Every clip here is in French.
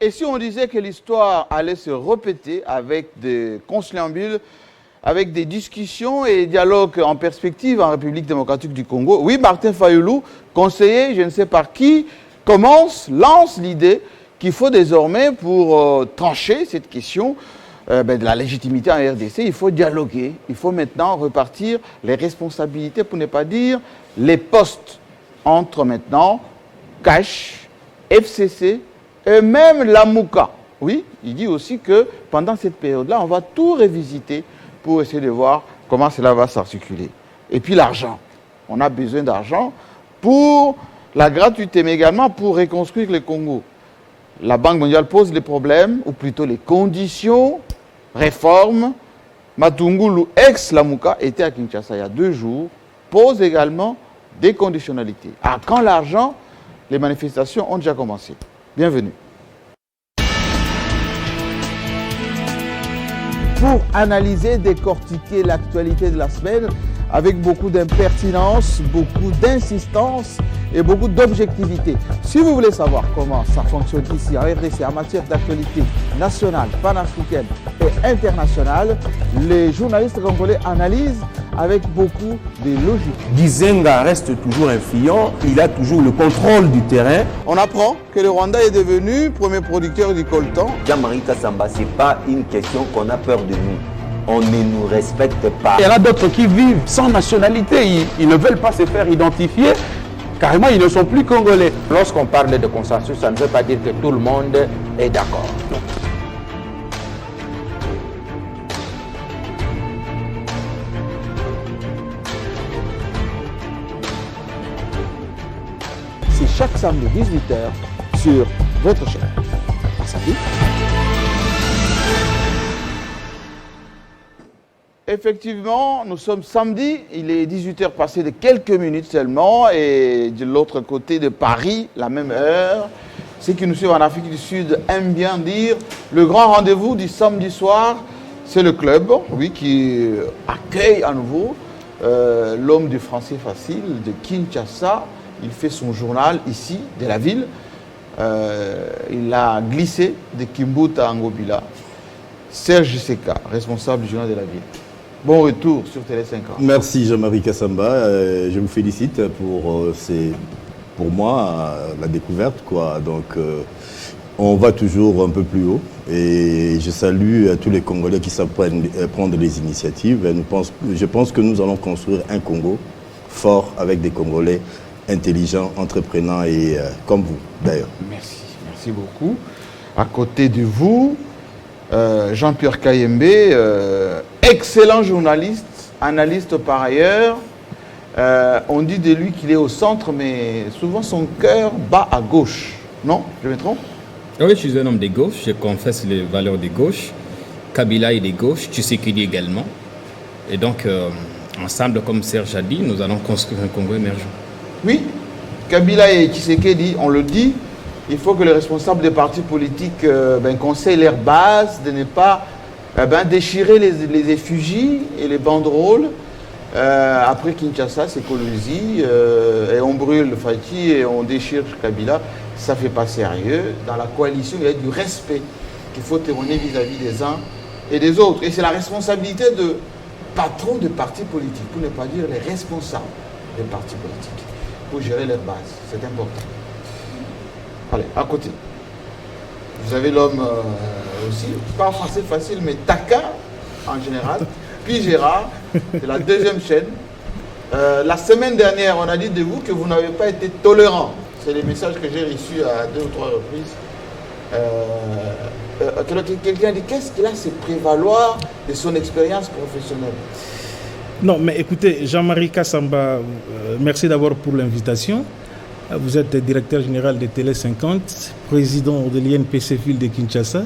Et si on disait que l'histoire allait se répéter avec des conciliambules, avec des discussions et dialogues en perspective en République démocratique du Congo, oui, Martin Fayoulou, conseiller, je ne sais par qui, lance l'idée qu'il faut désormais, pour trancher cette question de la légitimité en RDC, il faut dialoguer, il faut maintenant repartir les responsabilités, pour ne pas dire les postes, entre maintenant CACH, FCC et même la MOUCA. Oui, il dit aussi que pendant cette période-là, on va tout revisiter pour essayer de voir comment cela va s'articuler. Et puis l'argent. On a besoin d'argent pour la gratuité, mais également pour reconstruire le Congo. La Banque mondiale pose les problèmes, ou plutôt les conditions, réformes. Matungulu, ex-Lamouka, était à Kinshasa il y a 2 jours, pose également des conditionnalités. Ah, quand l'argent, les manifestations ont déjà commencé. Bienvenue. Pour analyser, décortiquer l'actualité de la semaine avec beaucoup d'impertinence, beaucoup d'insistance et beaucoup d'objectivité. Si vous voulez savoir comment ça fonctionne ici en RDC en matière d'actualité nationale, panafricaine et internationale, les journalistes congolais analysent avec beaucoup de logique. Gizenga reste toujours influent, il a toujours le contrôle du terrain. On apprend que le Rwanda est devenu premier producteur du coltan. Jean-Marie Kassamba, ce n'est pas une question qu'on a peur de nous. On ne nous respecte pas. Il y en a d'autres qui vivent sans nationalité, ils ne veulent pas se faire identifier. Carrément, ils ne sont plus congolais. Lorsqu'on parle de consensus, ça ne veut pas dire que tout le monde est d'accord. C'est chaque samedi 18h sur votre chaîne. À samedi. Effectivement, nous sommes samedi, il est 18h passé de quelques minutes seulement, et de l'autre côté de Paris, la même heure. Ceux qui nous suivent en Afrique du Sud aiment bien dire le grand rendez-vous du samedi soir, c'est le club, oui, qui accueille à nouveau l'homme du français facile de Kinshasa. Il fait son journal ici, de la ville. Il a glissé de Kimbuta à Ngobila. Serge Seka, responsable du journal de la ville. Bon retour sur Télé 5 ans. Merci Jean-Marie Kassamba. Je vous félicite pour moi la découverte, quoi. Donc on va toujours un peu plus haut. Et je salue tous les Congolais qui savent prendre des initiatives. Je pense que nous allons construire un Congo fort avec des Congolais intelligents, entreprenants et comme vous d'ailleurs. Merci beaucoup. À côté de vous, Jean-Pierre Kayembe, excellent journaliste, analyste par ailleurs. On dit de lui qu'il est au centre, mais souvent son cœur bat à gauche. Non, je me trompe? Oui, je suis un homme de gauche, je confesse les valeurs de gauche. Kabila est de gauche, Tshisekedi également. Et donc, ensemble, comme Serge a dit, nous allons construire un Congo émergent. Oui, Kabila et Tshisekedi, on le dit, il faut que les responsables des partis politiques conseillent leur base de ne pas déchirer les effigies et les banderoles. Après Kinshasa, c'est colonie, et on brûle Fati et on déchire Kabila. Ça ne fait pas sérieux. Dans la coalition, il y a du respect qu'il faut témoigner vis-à-vis des uns et des autres. Et c'est la responsabilité de patrons de partis politiques, pour ne pas dire les responsables des partis politiques, pour gérer leur base. C'est important. Allez, à côté. Vous avez l'homme aussi, pas français facile, mais taquin en général. Puis Gérard, c'est la deuxième chaîne. La semaine dernière, on a dit de vous que vous n'avez pas été tolérant. C'est les messages que j'ai reçus à 2 ou 3 reprises. Quelqu'un dit, qu'est-ce qu'il a à se prévaloir de son expérience professionnelle? Non, mais écoutez, Jean-Marie Kassamba, merci d'abord pour l'invitation. Vous êtes directeur général de Télé 50, président de l'INPC Ville de Kinshasa.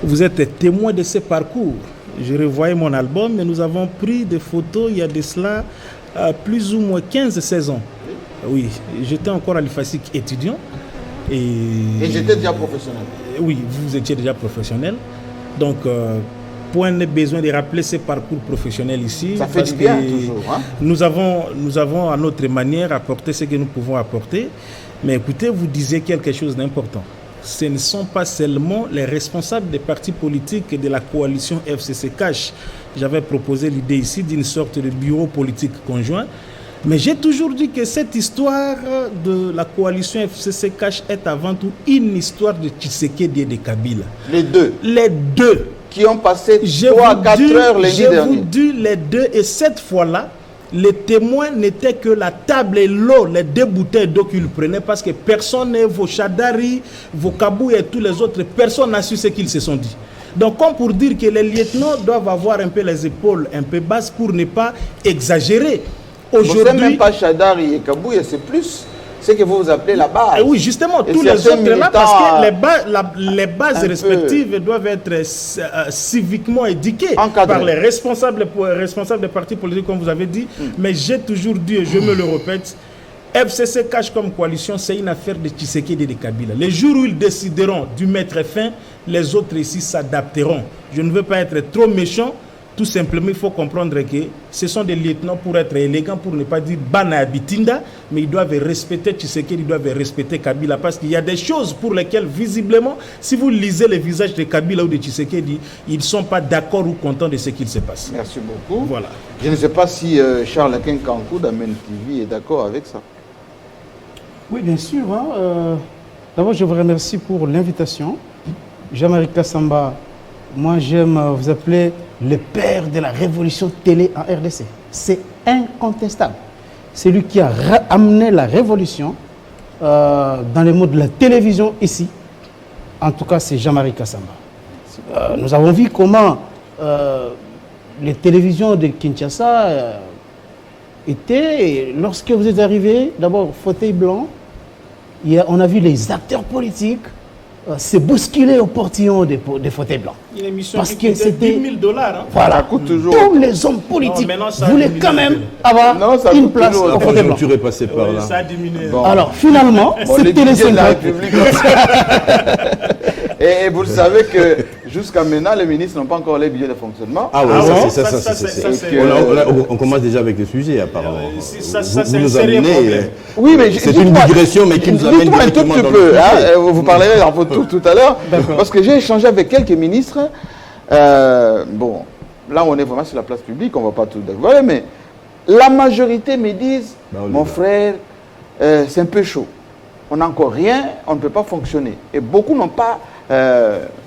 Vous êtes témoin de ce parcours. Je revoyais mon album et nous avons pris des photos il y a de cela plus ou moins 15-16 ans. Oui, j'étais encore à l'IFASIC étudiant. Et j'étais déjà professionnel. Oui, vous étiez déjà professionnel. Donc, point de besoin de rappeler ce parcours professionnel ici. Ça fait du bien toujours. Hein? Nous avons à notre manière apporté ce que nous pouvons apporter. Mais écoutez, vous disiez quelque chose d'important. ce ne sont pas seulement les responsables des partis politiques et de la coalition FCC Cash. J'avais proposé l'idée ici d'une sorte de bureau politique conjoint. Mais j'ai toujours dit que cette histoire de la coalition FCC Cash est avant tout une histoire de Tshisekedi et de Kabila. Les deux. Les deux. Qui ont passé 3 à 4 heures lundi dernier. Je vous dis les deux. Et cette fois-là, les témoins n'étaient que la table et l'eau, les 2 bouteilles d'eau qu'ils prenaient, parce que personne, vos Chadari, vos Kabou et tous les autres, personne n'a su ce qu'ils se sont dit. Donc, comme pour dire que les lieutenants doivent avoir un peu les épaules un peu basses pour ne pas exagérer. Aujourd'hui, c'est même pas Chadari et Kabou, c'est plus ce que vous appelez la base. Oui, justement, et tous les autres là, parce que les bases respectives doivent être civiquement éduquées par les responsables des partis politiques, comme vous avez dit. Mais j'ai toujours dit, et je me le répète, FCC Cash comme coalition, c'est une affaire de Tshisekedi et de Kabila. Les jours où ils décideront d'y mettre fin, les autres ici s'adapteront. Je ne veux pas être trop méchant. Tout simplement, il faut comprendre que ce sont des lieutenants pour être élégants, pour ne pas dire Bana Abitinda, mais ils doivent respecter Tshisekedi, ils doivent respecter Kabila, parce qu'il y a des choses pour lesquelles, visiblement, si vous lisez les visages de Kabila ou de Tshisekedi, ils ne sont pas d'accord ou contents de ce qu'il se passe. Merci beaucoup. Voilà. Je ne sais pas si Charles Akinkankou d'Amen TV est d'accord avec ça. Oui, bien sûr. D'abord, je vous remercie pour l'invitation. Jean-Marie Kassamba, moi j'aime vous appeler le père de la révolution télé en RDC. C'est incontestable. C'est lui qui a amené la révolution dans le monde de la télévision ici. En tout cas, c'est Jean-Marie Kassamba. Nous avons vu comment les télévisions de Kinshasa étaient, lorsque vous êtes arrivé, d'abord fauteuil blanc, on a vu les acteurs politiques se bousculer au portillon des fauteuils blancs. Une émission parce qui que c'était 10 000 $. Hein. Voilà, ça coûte toujours. Tous les hommes politiques voulaient quand même avoir ça une place au fauteuil blanc. Tu es passé par là. Ça a diminué. Bon. Alors finalement, c'est Télé 5. Et vous le savez que jusqu'à maintenant, les ministres n'ont pas encore les billets de fonctionnement. Ah oui, on commence déjà avec le sujet apparemment. Ça, c'est un sérieux problème. Oui, mais c'est une digression, mais qui nous amène directement dans le sujet. Vous parlerez tout à l'heure, parce que j'ai échangé avec quelques ministres. Bon, là on est vraiment sur la place publique, on ne va pas tout dévoiler, mais la majorité me disent, mon frère, c'est un peu chaud. On n'a encore rien, on ne peut pas fonctionner. Et beaucoup n'ont pas,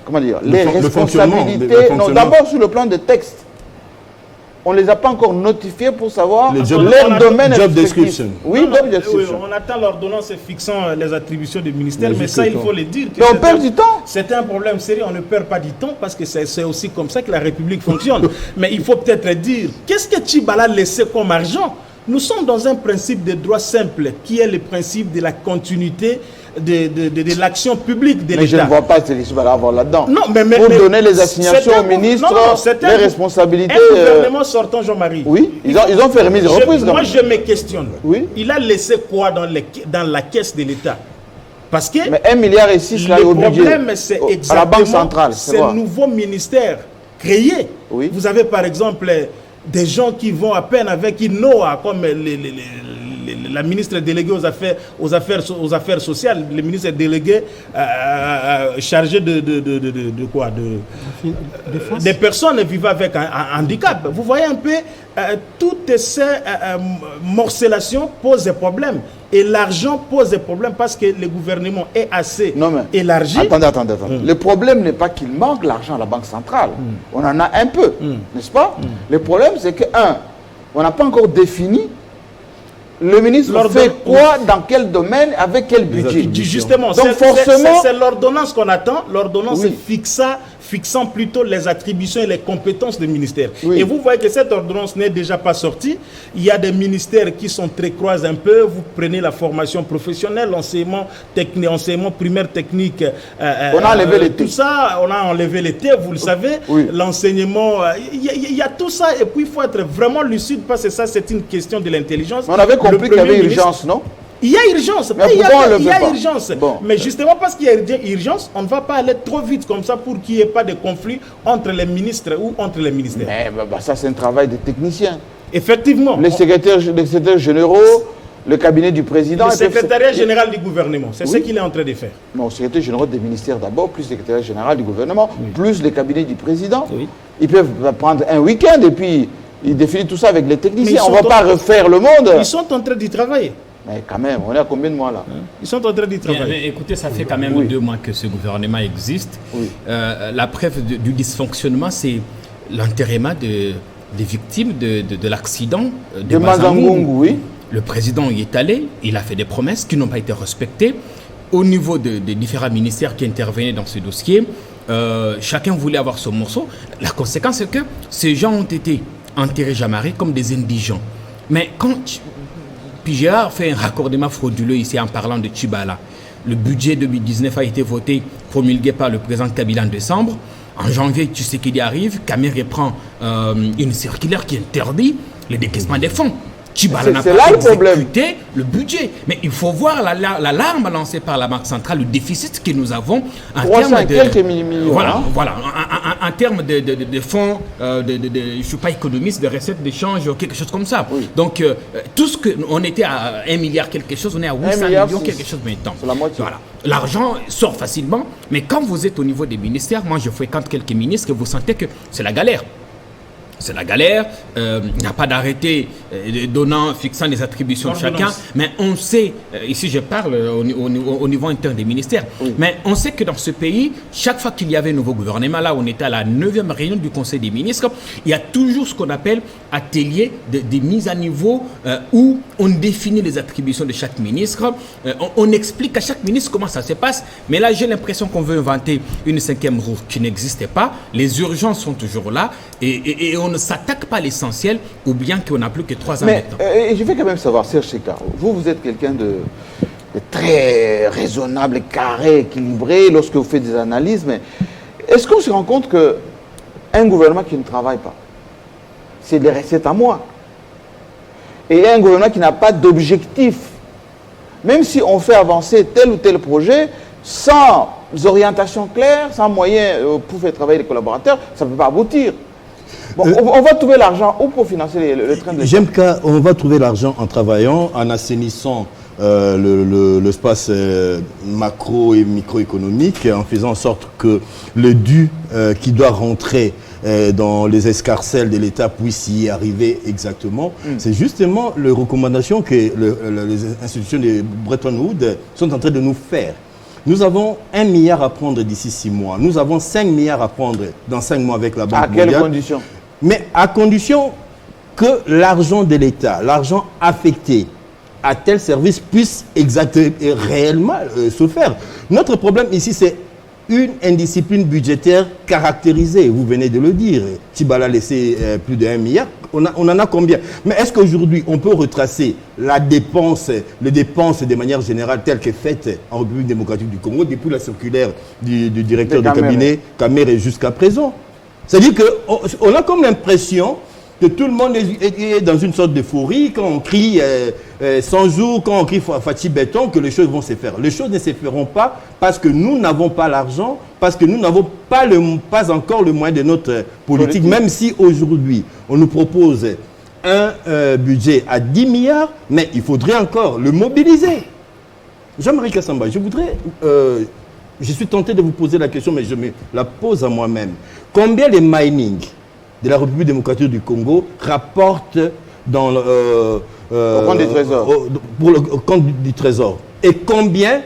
comment dire, les responsabilités. Non, d'abord sur le plan des textes. On ne les a pas encore notifiés pour savoir leur domaine. Job description. Oui, job description. On attend l'ordonnance fixant les attributions des ministères, mais ça, il faut le dire. Mais on perd du temps. C'est un problème sérieux, on ne perd pas du temps parce que c'est aussi comme ça que la République fonctionne. Mais il faut peut-être dire, qu'est-ce que Tchibala a laissé comme argent? Nous sommes dans un principe de droit simple qui est le principe de la continuité de l'action publique de l'État. Mais je ne vois pas Tchibala avoir là-dedans. Non, mais pour donner les assignations aux ministres, les responsabilités. Un gouvernement sortant, Jean-Marie. Oui, ils ont fait remise de reprise. Moi, je me questionne. Oui. Il a laissé quoi dans la caisse de l'État? Parce que mais 1,6 milliard là au budget. Le problème, c'est exactement à la Banque centrale. Ces nouveaux ministères créés. Oui. Vous avez par exemple des gens qui vont à peine avec Inoa, comme la ministre déléguée aux affaires sociales, le ministre délégué chargé de quoi, des personnes vivant avec un handicap. Vous voyez un peu, toutes ces morcellations posent des problèmes. Et l'argent pose des problèmes parce que le gouvernement est assez élargi. Attendez. Le problème n'est pas qu'il manque l'argent à la Banque centrale. On en a un peu, n'est-ce pas? Le problème, c'est que, on n'a pas encore défini le ministre fait quoi, dans quel domaine, avec quel budget. Justement, donc forcément, c'est l'ordonnance qu'on attend. L'ordonnance fixant plutôt les attributions et les compétences des ministères. Oui. Et vous voyez que cette ordonnance n'est déjà pas sortie. Il y a des ministères qui sont très croisés un peu. Vous prenez la formation professionnelle, l'enseignement primaire technique. On a enlevé les T. Tout ça, on a enlevé les T, vous le savez. Oui. L'enseignement, il y a tout ça. Et puis il faut être vraiment lucide parce que ça, c'est une question de l'intelligence. On avait compris qu'il y avait urgence, non? Il y a urgence, il y a urgence. Bon. Mais justement parce qu'il y a urgence, on ne va pas aller trop vite comme ça pour qu'il n'y ait pas de conflit entre les ministres ou entre les ministères. Mais ça, c'est un travail des techniciens. Effectivement. Les secrétaires généraux, le cabinet du président. Le secrétariat général du gouvernement, c'est ce qu'il est en train de faire. Non, secrétaire général des ministères d'abord, plus secrétaire général du gouvernement, plus le cabinet du président. Oui. Ils peuvent prendre un week-end et puis ils définissent tout ça avec les techniciens. On ne va sont pas refaire le monde. Ils sont en train d'y travailler. Mais quand même, on est à combien de mois là? Ils sont en train d'y travailler. Mais écoutez, ça fait quand même 2 mois que ce gouvernement existe. Oui. La preuve du dysfonctionnement, c'est l'enterrement des victimes de l'accident De Mazangungu, oui. Le président y est allé, il a fait des promesses qui n'ont pas été respectées. Au niveau des différents ministères qui intervenaient dans ce dossier, chacun voulait avoir son morceau. La conséquence, c'est que ces gens ont été enterrés Jean-Marie comme des indigents. Mais quand Pigéa fait un raccordement frauduleux ici en parlant de Tchibala, le budget 2019 a été voté, promulgué par le président Kabila en décembre. En janvier, Tshisekedi arrive, Kamere prend une circulaire qui interdit le décaissement des fonds. Tchibala n'a pas exécuté le budget. Mais il faut voir l'alarme lancée par la Banque centrale, le déficit que nous avons en termes de... quelques millions. Voilà, en termes de fonds, je ne suis pas économiste, de recettes d'échange, quelque chose comme ça. Oui. Donc, tout ce que... On était à 1 milliard quelque chose, on est à 800 millions quelque chose maintenant. C'est la moitié. Voilà. L'argent sort facilement, mais quand vous êtes au niveau des ministères, moi je fréquente quelques ministres, vous sentez que c'est la galère. C'est la galère, il n'y a pas d'arrêté fixant les attributions de chacun, mais on sait, ici je parle au niveau interne des ministères, mais on sait que dans ce pays, chaque fois qu'il y avait un nouveau gouvernement, là on était à la 9e réunion du Conseil des ministres, il y a toujours ce qu'on appelle atelier de mise à niveau où on définit les attributions de chaque ministre, on explique à chaque ministre comment ça se passe, mais là j'ai l'impression qu'on veut inventer une 5e roue qui n'existait pas, les urgences sont toujours là, et on ne s'attaque pas à l'essentiel, ou bien qu'on n'a plus que 3 ans maintenant. Je vais quand même savoir, Serge Sekar, vous êtes quelqu'un de très raisonnable, carré, équilibré lorsque vous faites des analyses, mais est-ce qu'on se rend compte qu'un gouvernement qui ne travaille pas, c'est des recettes à moi, et un gouvernement qui n'a pas d'objectif, même si on fait avancer tel ou tel projet, sans orientation claire, sans moyens pour faire travailler les collaborateurs, ça ne peut pas aboutir. Bon, on va trouver l'argent où pour financer le train de l'État? J'aime qu'on va trouver l'argent en travaillant, en assainissant l'espace macro et microéconomique, en faisant en sorte que le dû qui doit rentrer dans les escarcelles de l'État puisse y arriver exactement. C'est justement les recommandations que les institutions de Bretton Woods sont en train de nous faire. Nous avons 1 milliard à prendre d'ici 6 mois. Nous avons 5 milliards à prendre dans 5 mois avec la Banque mondiale. À quelles conditions? Mais à condition que l'argent de l'État, l'argent affecté à tel service puisse exactement et réellement se faire. Notre problème ici, c'est une indiscipline budgétaire caractérisée. Vous venez de le dire. Tchibala a laissé plus de 1 milliard. On en a combien? Mais est-ce qu'aujourd'hui, on peut retracer les dépenses de manière générale telles que faites en République démocratique du Congo depuis la circulaire du directeur du cabinet Kamere jusqu'à présent? C'est-à-dire qu'on a comme l'impression que tout le monde est dans une sorte d'euphorie quand on crie 100 jours, quand on crie Fatih Béton, que les choses vont se faire. Les choses ne se feront pas parce que nous n'avons pas l'argent, parce que nous n'avons pas encore le moyen de notre politique, même si aujourd'hui on nous propose un budget à 10 milliards, mais il faudrait encore le mobiliser. Jean-Marie Kassamba, je suis tenté de vous poser la question, mais je me la pose à moi-même. Combien les mining de la République démocratique du Congo rapportent dans au compte du Trésor. Pour le compte du Trésor? Et combien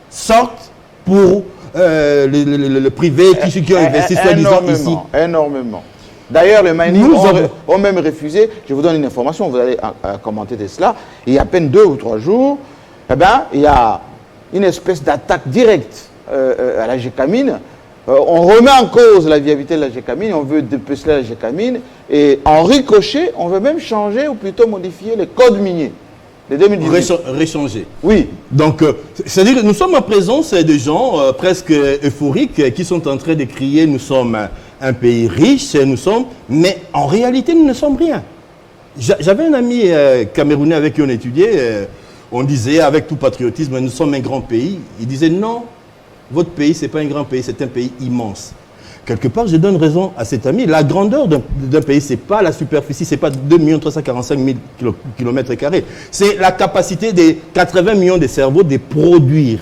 sortent pour le privé qui ont investi soi-disant ici? Énormément. D'ailleurs, les mining ont même refusé. Je vous donne une information, vous allez commenter de cela. Il y a à peine 2 ou 3 jours, il y a une espèce d'attaque directe à la Gécamine. On remet en cause la viabilité de la Gécamine, on veut dépecer la Gécamine, et en ricochet, on veut même changer ou plutôt modifier les codes miniers de 2018. Réchanger. Oui. Donc, c'est-à-dire que nous sommes en présence de gens presque euphoriques qui sont en train de crier « nous sommes un pays riche, mais en réalité, nous ne sommes rien. » J'avais un ami camerounais avec qui on étudiait, on disait avec tout patriotisme « nous sommes un grand pays ». Il disait « non ». Votre pays, ce n'est pas un grand pays, c'est un pays immense. quelque part, je donne raison à cet ami. La grandeur d'un pays, ce n'est pas la superficie, ce n'est pas 2 345 000 km². C'est la capacité des 80 millions de cerveaux de produire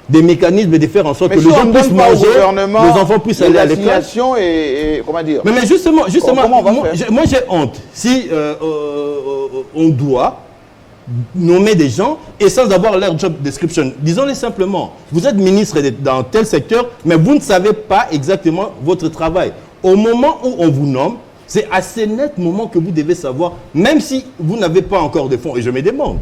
des mécanismes de faire en sorte que les gens puissent manger, les enfants puissent aller à l'école. Et comment dire. Mais justement, comment on va faire? moi j'ai honte. Si on doit nommer des gens et sans avoir leur job description, disons-les simplement, vous êtes ministre dans tel secteur, mais vous ne savez pas exactement votre travail. Au moment où on vous nomme, c'est à ce net moment que vous devez savoir, même si vous n'avez pas encore de fonds, et je me demande,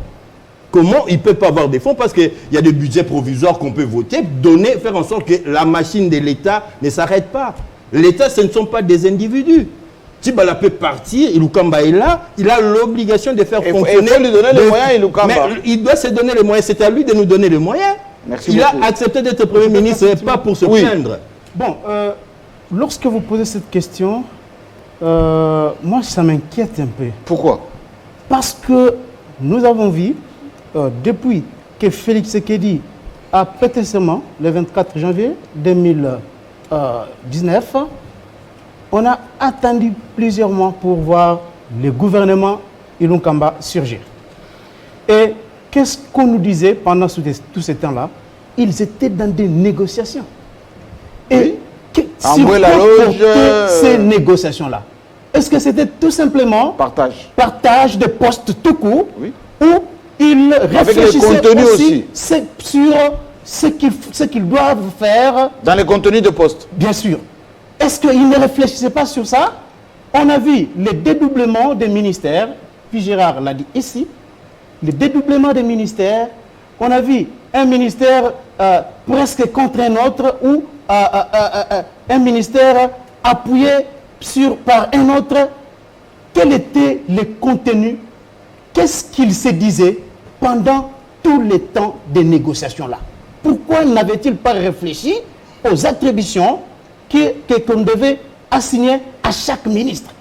comment il ne peut pas avoir des fonds parce qu'il y a des budgets provisoires qu'on peut voter, donner, faire en sorte que la machine de l'État ne s'arrête pas. L'État, ce ne sont pas des individus. Tibala peut partir, Ilukamba est là, il a l'obligation de faire fonctionner. Il faut lui donner les moyens, Ilukamba. Mais il doit se donner les moyens, c'est à lui de nous donner les moyens. Merci il beaucoup. a accepté d'être Premier ministre, pas pour se plaindre. Bon, lorsque vous posez cette question, moi ça m'inquiète un peu. Pourquoi? Parce que nous avons vu, depuis que Félix Tshisekedi a prêté serment, le 24 janvier 2019, on a attendu plusieurs mois pour voir le gouvernement Ilunkamba surgir. Et qu'est-ce qu'on nous disait pendant tout ce temps-là? Ils étaient dans des négociations. Et sur quoi portaient ces négociations-là? Est-ce que c'était tout simplement partage de postes tout court, ou ils réfléchissaient aussi sur ce qu'ils doivent faire dans les contenus de postes? Bien sûr. Est-ce qu'ils ne réfléchissaient pas sur ça? On a vu le dédoublement des ministères, puis Gérard l'a dit ici, le dédoublement des ministères, on a vu un ministère presque contre un autre, ou un ministère appuyé par un autre. Quel était le contenu? Qu'est-ce qu'il se disait pendant tout le temps des négociations-là? Pourquoi n'avait-il pas réfléchi aux attributions qu'on devait assigner à chaque ministre?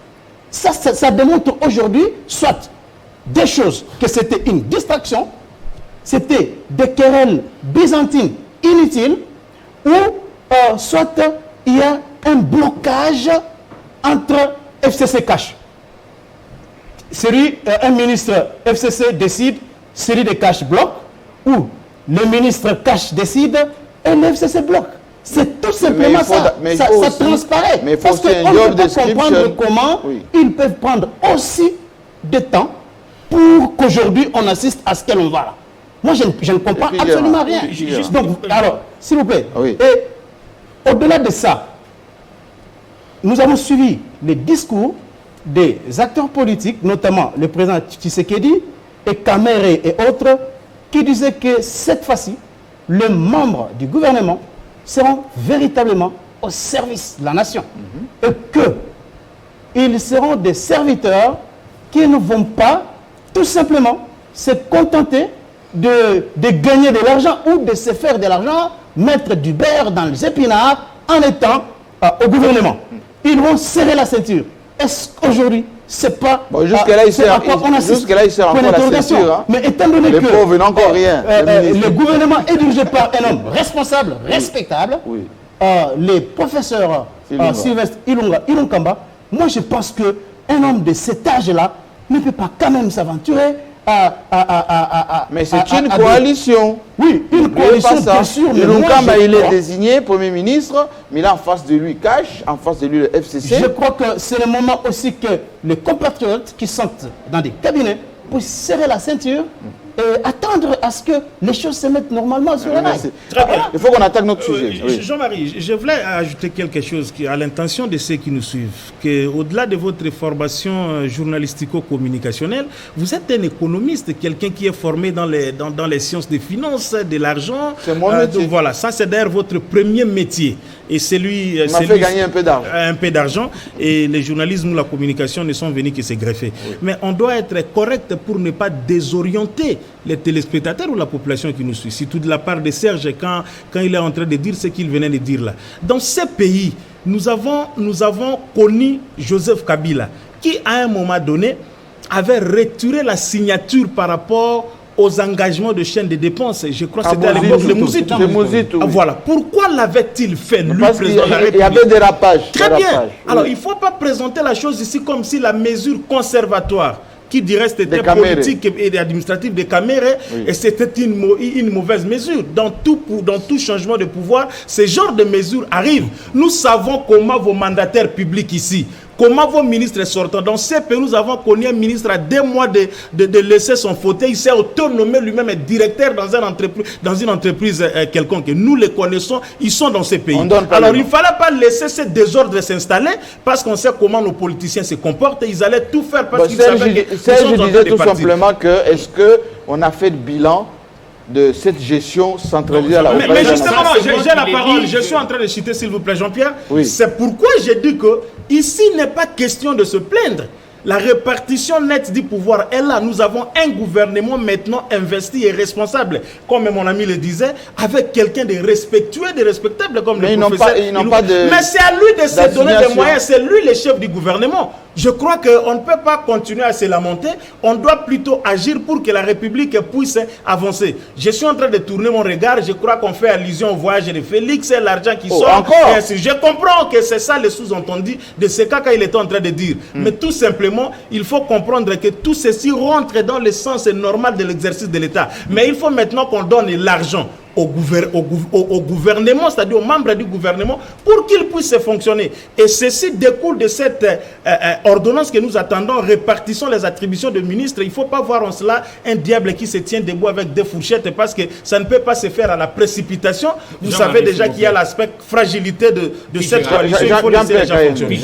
Ça démontre aujourd'hui soit des choses que c'était une distraction, c'était des querelles byzantines inutiles, ou soit il y a un blocage entre FCC Cash. Un ministre FCC décide, série de Cash bloque, ou le ministre Cash décide et le FCC bloque. C'est tout simplement ça. Ça transparaît. Mais il faut parce qu'on ne peut pas comprendre comment ils peuvent prendre aussi de temps pour qu'aujourd'hui on assiste à ce que l'on va là. Moi, je ne comprends absolument rien. Donc, alors, s'il vous plaît. Et au-delà de ça, nous avons suivi les discours des acteurs politiques, notamment le président Tshisekedi et Kamere et autres, qui disaient que cette fois-ci, les membres du gouvernement seront véritablement au service de la nation. Et qu'ils seront des serviteurs qui ne vont pas tout simplement se contenter de gagner de l'argent ou de se faire de l'argent, mettre du beurre dans les épinards en étant au gouvernement. Ils vont serrer la ceinture. Est-ce qu'aujourd'hui, c'est pas... Bon, jusque-là, il sert encore la ceinture. Hein. Mais étant donné les pauvres n'ont encore rien. Le gouvernement est dirigé par un homme responsable, respectable, les professeurs Sylvestre Ilunkamba, moi je pense qu'un homme de cet âge-là ne peut pas quand même s'aventurer mais c'est une coalition. Oui, une coalition, bien sûr. Ilunkamba, il est désigné Premier ministre, mais là, en face de lui, Cash, en face de lui, le FCC. Je crois que c'est le moment aussi que les compatriotes qui sont dans des cabinets puissent serrer la ceinture et attendre à ce que les choses se mettent normalement sur les rails. Il faut qu'on attaque notre sujet. Jean-Marie, je voulais ajouter quelque chose à l'intention de ceux qui nous suivent, qu'au-delà de votre formation journalistico-communicationnelle, vous êtes un économiste, quelqu'un qui est formé dans les sciences des finances, de l'argent. C'est mon métier. Donc voilà, ça c'est d'ailleurs votre premier métier. Et c'est lui... Ça m'a fait gagner un peu d'argent. Un peu d'argent. Et le journalisme ou la communication ne sont venus que se greffer. Mais on doit être correct pour ne pas désorienter les téléspectateurs ou la population qui nous suit. Surtout de la part de Serge, quand il est en train de dire ce qu'il venait de dire là. Dans ces pays, nous avons connu Joseph Kabila, qui à un moment donné avait retiré la signature par rapport aux engagements de chaîne de dépenses. Je crois que c'était à bon, l'époque de Mouzitou. Mouzitou, oui. Voilà. Pourquoi l'avait-il fait, lui, Parce président de la qu'il République? y avait des rapages. Très des bien. rapages, Alors, oui. il ne faut pas présenter la chose ici comme si la mesure conservatoire qui du reste était Caméré. politique et administrative de Caméré, et c'était une mauvaise mesure. Dans tout changement de pouvoir, ce genre de mesures arrivent. Nous savons comment vos mandataires publics ici, comment vos ministres sortants, dans ces pays, nous avons connu un ministre à 2 mois de laisser son fauteuil, il s'est autonomé lui-même directeur dans une entreprise quelconque. Nous les connaissons, ils sont dans ces pays. Alors il ne fallait pas laisser ce désordre s'installer parce qu'on sait comment nos politiciens se comportent. Ils allaient tout faire parce qu'ils savaient que je disais tout simplement que est-ce qu'on a fait le bilan de cette gestion centralisée à la haute. Mais justement, j'ai la parole. Je suis en train de citer, s'il vous plaît, Jean-Pierre. Oui. C'est pourquoi j'ai dit que ici n'est pas question de se plaindre. La répartition nette du pouvoir est là. Nous avons un gouvernement maintenant investi et responsable, comme mon ami le disait, avec quelqu'un de respectueux, de respectable comme le professeur. Mais c'est à lui de se donner des moyens. C'est lui le chef du gouvernement. Je crois qu'on ne peut pas continuer à se lamenter. On doit plutôt agir pour que la République puisse avancer. Je suis en train de tourner mon regard. Je crois qu'on fait allusion au voyage de Félix et l'argent qui sort. Encore. Je comprends que c'est ça le sous-entendu de ce qu'il était en train de dire. Mais tout simplement, il faut comprendre que tout ceci rentre dans le sens normal de l'exercice de l'État. Mais il faut maintenant qu'on donne l'argent au gouvernement, c'est-à-dire aux membres du gouvernement, pour qu'ils puissent fonctionner. Et ceci découle de cette ordonnance que nous attendons, répartissons les attributions de ministres. Il ne faut pas voir en cela un diable qui se tient debout avec des fourchettes, parce que ça ne peut pas se faire à la précipitation. Vous savez déjà qu'il y a l'aspect fragilité de cette coalition. Il faut laisser les gens fonctionner.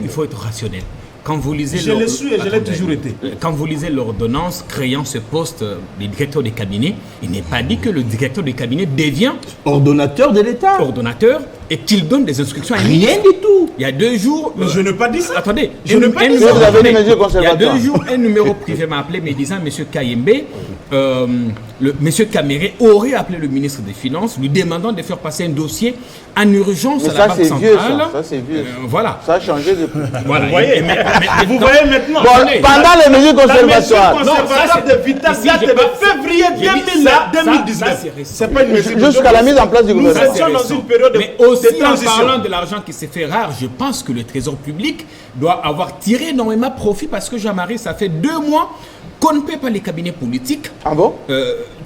Il faut être rationnel. Quand vous lisez je le suis et je l'ai toujours été. Quand vous lisez l'ordonnance créant ce poste de directeur de cabinet, il n'est pas dit que le directeur de cabinet devient ordonnateur de l'État. Ordonnateur et qu'il donne des instructions à rien du tout. Il y a 2 jours. Mais je n'ai pas dit ça. Attendez, je n'ai pas dit ça. Vous avez des mesures il y a conservatoires. 2 jours, un numéro privé m'a appelé me disant M. Kayembe, M. Caméré aurait appelé le ministre des Finances lui demandant de faire passer un dossier en urgence à la Banque centrale. Ça, c'est vieux. Voilà. Ça a changé depuis. Voilà. Vous voyez, vous voyez maintenant. Bon, pendant les mesures La mesure conservatoires. conservatoire de Vital date de février 2019. C'est pas une mesure. Jusqu'à la mise en place du Nous gouvernement. étions dans une période Mais aussi, de en transition. parlant de l'argent qui s'est fait rare, je pense que le Trésor public doit avoir tiré énormément profit parce que Jean-Marie, ça fait 2 mois qu'on ne paie pas les cabinets politiques. Ah bon?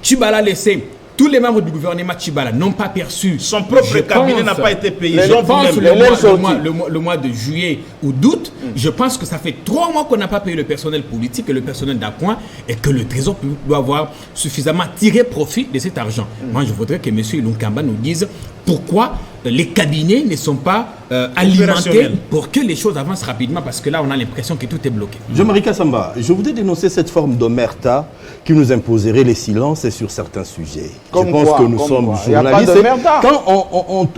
Tchibala laissé. Tous les membres du gouvernement Tchibala n'ont pas perçu. Son propre cabinet n'a pas été payé. Je pense vous-même. le mois de juillet ou d'août, je pense que ça fait 3 mois qu'on n'a pas payé le personnel politique et le personnel d'appoint et que le Trésor public doit avoir suffisamment tiré profit de cet argent. Moi, je voudrais que M. Ilunkamba nous dise pourquoi les cabinets ne sont pas alimentés pour que les choses avancent rapidement, parce que là, on a l'impression que tout est bloqué. Jean-Marie Kassamba, je voudrais dénoncer cette forme d'omerta qui nous imposerait les silences sur certains sujets. Comme je pense quoi, que nous comme sommes quoi. Il y a pas journalistes. d'omerta. Quand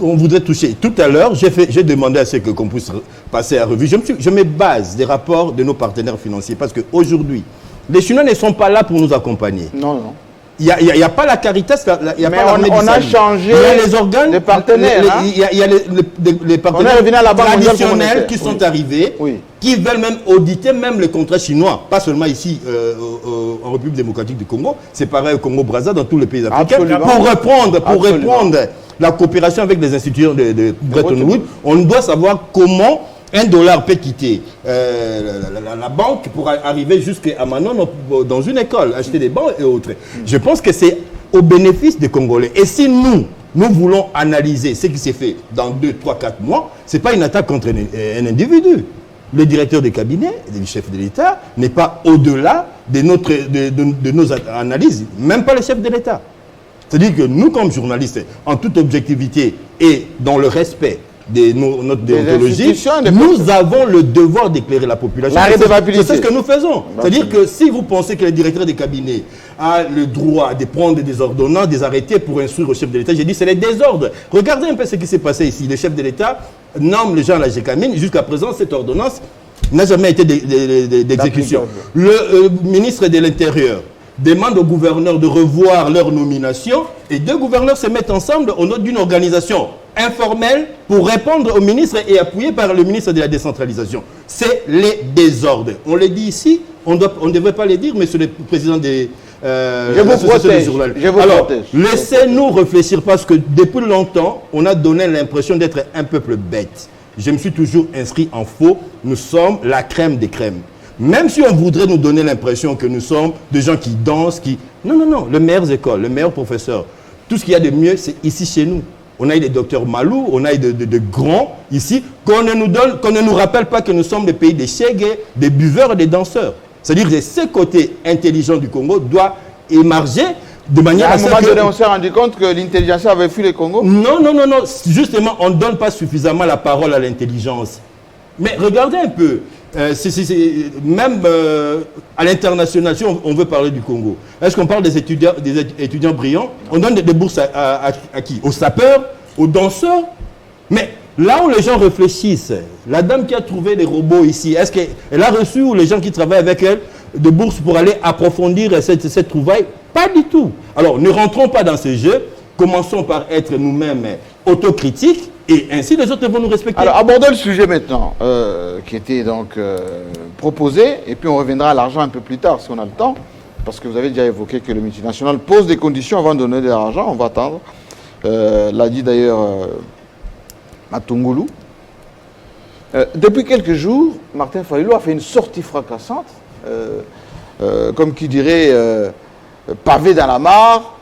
on voudrait toucher, tout à l'heure, j'ai demandé à ce qu'on puisse passer à revue. Je me base des rapports de nos partenaires financiers, parce qu'aujourd'hui, les Chinois ne sont pas là pour nous accompagner. Non, non. Il n'y a pas la Caritas, il n'y a Mais pas l'armée on a d'Israël. changé Il y a les organes, de partenaires. il y a les partenaires revenu à la Banque mondiale traditionnels qui monétaire. sont arrivés, qui veulent même auditer même les contrats chinois, pas seulement ici en République démocratique du Congo, c'est pareil au Congo-Brazza, dans tous les pays africains. Absolument. Pour répondre la coopération avec les institutions de Bretton Woods, on doit savoir comment $1 peut quitter la banque pour arriver jusqu'à Manon dans une école, acheter des bancs et autres. Je pense que c'est au bénéfice des Congolais. Et si nous voulons analyser ce qui s'est fait dans 2, 3, 4 mois, ce n'est pas une attaque contre un individu. Le directeur de cabinet, le chef de l'État, n'est pas au-delà de nos analyses, même pas le chef de l'État. C'est-à-dire que nous, comme journalistes, en toute objectivité et dans le respect de notre déontologie, nous avons le devoir d'éclairer la population. C'est ce que nous faisons. C'est-à-dire que si vous pensez que le directeur des cabinets a le droit de prendre des ordonnances, des arrêtés pour instruire au chef de l'État, j'ai dit c'est les désordres. Regardez un peu ce qui s'est passé ici. Le chef de l'État nomme le gens à la GECAMIN. Jusqu'à présent, cette ordonnance n'a jamais été d'exécution. Le ministre de l'Intérieur demande aux gouverneurs de revoir leur nomination et 2 gouverneurs se mettent ensemble au nom d'une organisation informelle pour répondre au ministre et appuyé par le ministre de la décentralisation. C'est les désordres. On le dit ici, on ne devrait pas le dire, monsieur le président Je vous l'association protège, des journalistes. je vous Alors, protège. laissez-nous réfléchir parce que depuis longtemps, on a donné l'impression d'être un peuple bête. Je me suis toujours inscrit en faux. Nous sommes la crème des crèmes. Même si on voudrait nous donner l'impression que nous sommes des gens qui dansent, qui... Non, non, non. Les meilleures écoles, les meilleurs professeurs. Tout ce qu'il y a de mieux, c'est ici chez nous. On a eu des docteurs Malou, on a eu de grands ici, qu'on ne nous rappelle pas que nous sommes des pays des Chegues, des buveurs et des danseurs. C'est-à-dire que ce côté intelligent du Congo doit émerger de manière À un ce moment que... donné, on s'est rendu compte que l'intelligence avait fui le Congo. Non, non, non, non. Justement, on ne donne pas suffisamment la parole à l'intelligence. Mais regardez un peu, même à l'international, si on veut parler du Congo, est-ce qu'on parle des étudiants brillants? On donne des bourses à qui? Aux sapeurs, aux danseurs? Mais là où les gens réfléchissent, la dame qui a trouvé les robots ici, est-ce qu'elle a reçu, ou les gens qui travaillent avec elle, de bourses pour aller approfondir cette trouvaille? Pas du tout. Alors, ne rentrons pas dans ce jeu. Commençons par être nous-mêmes autocritiques et ainsi les autres vont nous respecter. Alors, abordons le sujet maintenant qui était donc proposé, et puis on reviendra à l'argent un peu plus tard si on a le temps, parce que vous avez déjà évoqué que le multinational pose des conditions avant de donner de l'argent. On va attendre. L'a dit d'ailleurs Matungulu. Depuis quelques jours, Martin Fayulu a fait une sortie fracassante, comme qui dirait pavé dans la mare.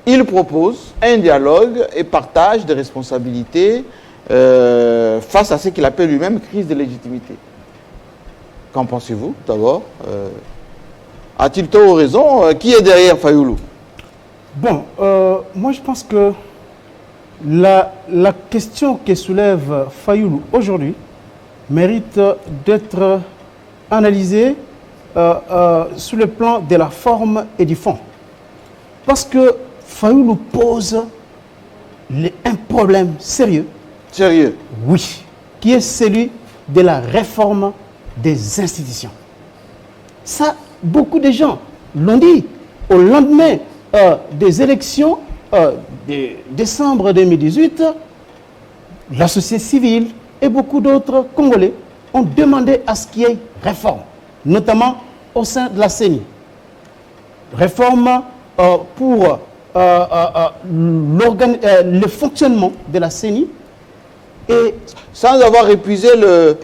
Il propose un dialogue et partage des responsabilités face à ce qu'il appelle lui-même crise de légitimité. Qu'en pensez-vous d'abord? A-t-il tort ou raison? Qui est derrière Fayulu? Bon, moi je pense que la question que soulève Fayulu aujourd'hui mérite d'être analysée sur le plan de la forme et du fond. Parce que Fayulu pose un problème sérieux. Sérieux? Oui, qui est celui de la réforme des institutions. Ça, beaucoup de gens l'ont dit au lendemain des élections de décembre 2018. La société civile et beaucoup d'autres Congolais ont demandé à ce qu'il y ait réforme, notamment au sein de la CENI. Réforme pour le fonctionnement de la CENI. Et sans avoir épuisé les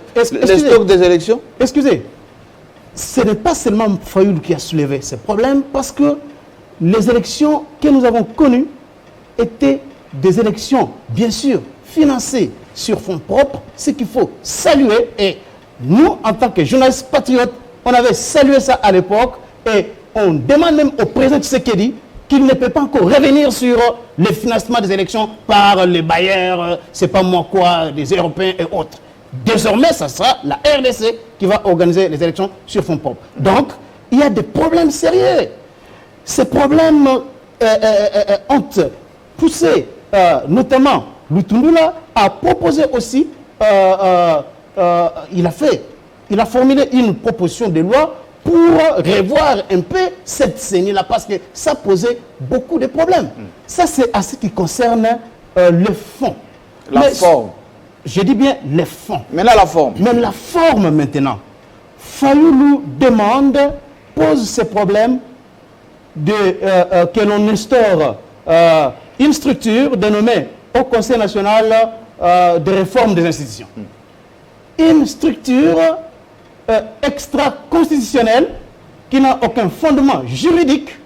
stocks des élections? Excusez, ce n'est pas seulement Fayulu qui a soulevé ce problème, parce que les élections que nous avons connues étaient des élections, bien sûr, financées sur fonds propres, ce qu'il faut saluer. Et nous, en tant que journalistes patriotes, on avait salué ça à l'époque, et on demande même au président Tshisekedi qu'il ne peut pas encore revenir sur le financement des élections par les bailleurs, c'est pas moi quoi, les Européens et autres. Désormais, ça sera la RDC qui va organiser les élections sur fonds propres. Donc, il y a des problèmes sérieux. Ces problèmes ont poussé notamment Lutundula à proposer aussi, il a formulé une proposition de loi pour revoir un peu cette CENI-là, parce que ça posait beaucoup de problèmes. Ça, c'est à ce qui concerne le fond. La forme. Je dis bien les fonds. Maintenant, la forme. Mais la forme, maintenant. Fayulu pose ce problème que l'on instaure une structure dénommée au Conseil national de réforme des institutions. Une structure extra-constitutionnelle qui n'a aucun fondement juridique,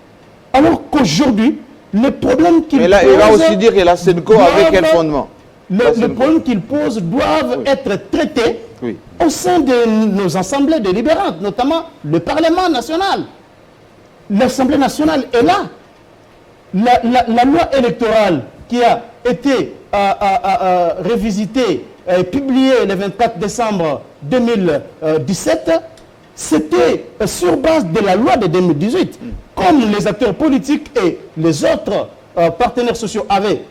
alors qu'aujourd'hui, le problème qu'il pose... Mais là, il va aussi dire que la SENCO avec quel fondement? Le problème qu'il pose doivent être traités au sein de nos assemblées délibérantes, notamment le Parlement national. L'Assemblée nationale est là. La loi électorale qui a été révisitée, publiée le 24 décembre 2017, c'était sur base de la loi de 2018. Comme les acteurs politiques et les autres partenaires sociaux avaient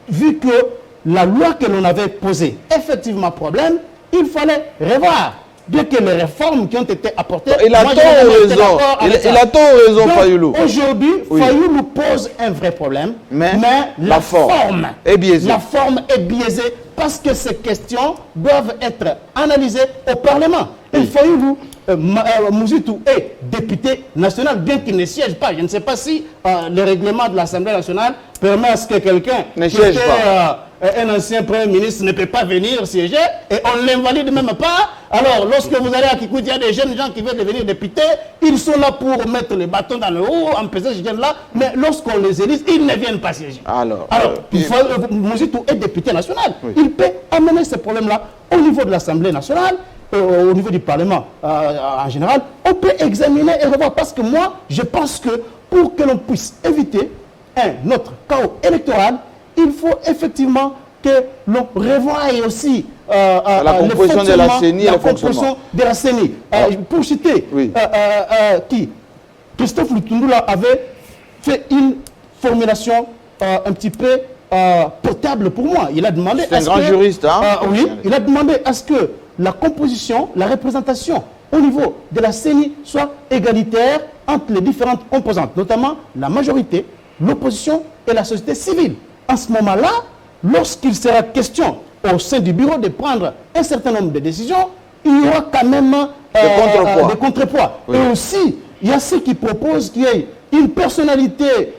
vu que la loi que l'on avait posée, effectivement problème, il fallait revoir. Dès que les réformes qui ont été apportées... Il a tort raison, Fayulu. Aujourd'hui, Fayulu pose un vrai problème, mais la forme est biaisée. La forme est biaisée parce que ces questions doivent être analysées au Parlement. Et Fayulu Mouzitou est député national, bien qu'il ne siège pas. Je ne sais pas si le règlement de l'Assemblée nationale permet à ce que quelqu'un ne siège pas. Un ancien Premier ministre ne peut pas venir siéger et on ne l'invalide même pas. Alors, lorsque vous allez à Kikout, il y a des jeunes gens qui veulent devenir députés. Ils sont là pour mettre les bâtons dans le haut, empêcher ces jeunes-là. Mais lorsqu'on les élise, ils ne viennent pas siéger. Alors Mouzitou est député national. Oui. Il peut amener ces problèmes-là au niveau de l'Assemblée nationale, au niveau du Parlement en général. On peut examiner et revoir. Parce que moi, je pense que pour que l'on puisse éviter un autre chaos électoral, il faut effectivement que l'on revoie aussi la composition de la CENI et le fonctionnement de la CENI. Pour citer, Christophe Lutundula avait fait une formulation un petit peu potable pour moi. Il a demandé... C'est un grand juriste, hein? Oui, il a demandé à ce que la composition, la représentation au niveau de la CENI soit égalitaire entre les différentes composantes, notamment la majorité, l'opposition et la société civile. En ce moment-là, lorsqu'il sera question au sein du bureau de prendre un certain nombre de décisions, il y aura quand même des contrepoids. Oui. Et aussi, il y a ceux qui proposent qu'il y ait une personnalité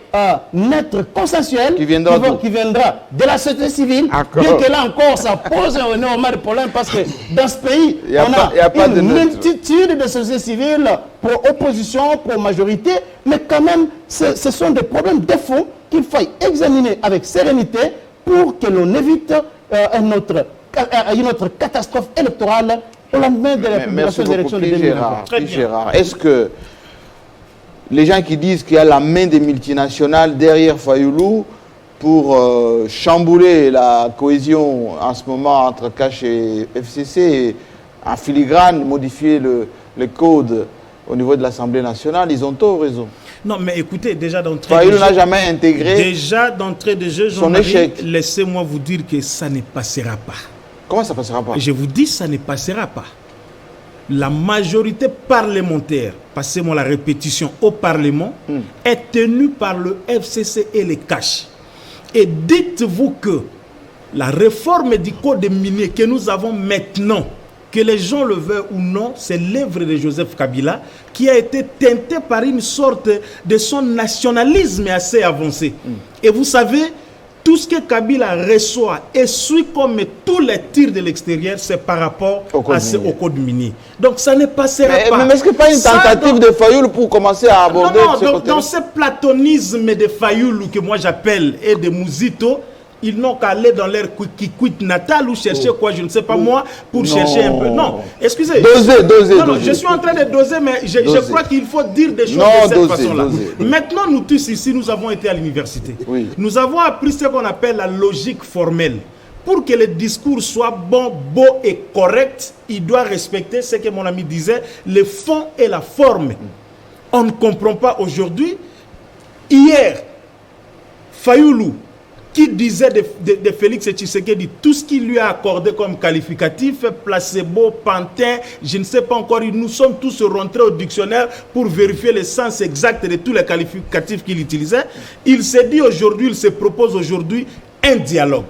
neutre, consensuelle, qui viendra de la société civile, bien que là encore, ça pose un énorme problème parce que dans ce pays, on a une multitude de sociétés civiles pour opposition, pour majorité, mais quand même, ce sont des problèmes de fond qu'il faut examiner avec sérénité pour que l'on évite une autre catastrophe électorale au lendemain de la publication des élections de 2023. Très bien. Gérard, est-ce que les gens qui disent qu'il y a la main des multinationales derrière Fayoulou pour chambouler la cohésion en ce moment entre Cash et FCC et en filigrane modifier le code au niveau de l'Assemblée nationale, ils ont tort ou raison? Non, mais écoutez, déjà d'entrée de jeu... n'a jamais intégré déjà d'entrée de jeu, son échec. Laissez-moi vous dire que ça ne passera pas. Comment ça ne passera pas? Je vous dis, ça ne passera pas. La majorité parlementaire, passez-moi la répétition, au Parlement, est tenue par le FCC et les Cash. Et dites-vous que la réforme du code minier que nous avons maintenant, que les gens le veulent ou non, c'est l'œuvre de Joseph Kabila qui a été teintée par une sorte de son nationalisme assez avancé. Et vous savez, tout ce que Kabila reçoit et suit comme tous les tirs de l'extérieur, c'est par rapport au code minier. Donc ça ne passera pas. Mais est-ce que pas une tentative de Fayoulou pour commencer à aborder ce côté? Dans ce platonisme de Fayoulou que moi j'appelle et de Mouzito, ils n'ont qu'à aller dans leur quitte natal ou chercher quoi, je ne sais pas moi, pour chercher un peu. Non, excusez. Doser. Non, je suis en train de doser, mais je crois qu'il faut dire des choses de cette façon-là. Maintenant, nous tous ici, nous avons été à l'université. Oui. Nous avons appris ce qu'on appelle la logique formelle. Pour que le discours soit bon, beau et correct, il doit respecter ce que mon ami disait, le fond et la forme. On ne comprend pas aujourd'hui. Hier, Fayoulou, qui disait de Félix Tshisekedi tout ce qu'il lui a accordé comme qualificatif, placebo, pantin, je ne sais pas encore, nous sommes tous rentrés au dictionnaire pour vérifier le sens exact de tous les qualificatifs qu'il utilisait. Il s'est dit aujourd'hui, il se propose aujourd'hui un dialogue.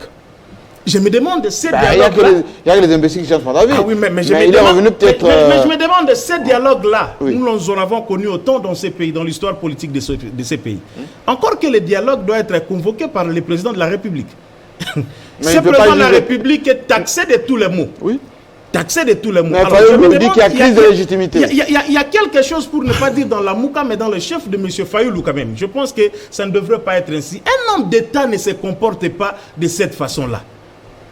Je me demande ce dialogue-là... Il y a que les imbéciles qui cherchent mon avis. Ah oui, mais je me demande ce dialogue-là, oui. Nous en avons connu autant dans ces pays, dans l'histoire politique de ces pays. Encore que le dialogue doit être convoqué par le président de la République. Ce président de la République est taxé de tous les mots. Oui. Taxé de tous les mots. Mais Fayoulou dit qu'il y a crise de légitimité. Il y a quelque chose, pour ne pas dire dans la mouka, mais dans le chef de M. Fayoulou quand même. Je pense que ça ne devrait pas être ainsi. Un homme d'État ne se comporte pas de cette façon-là.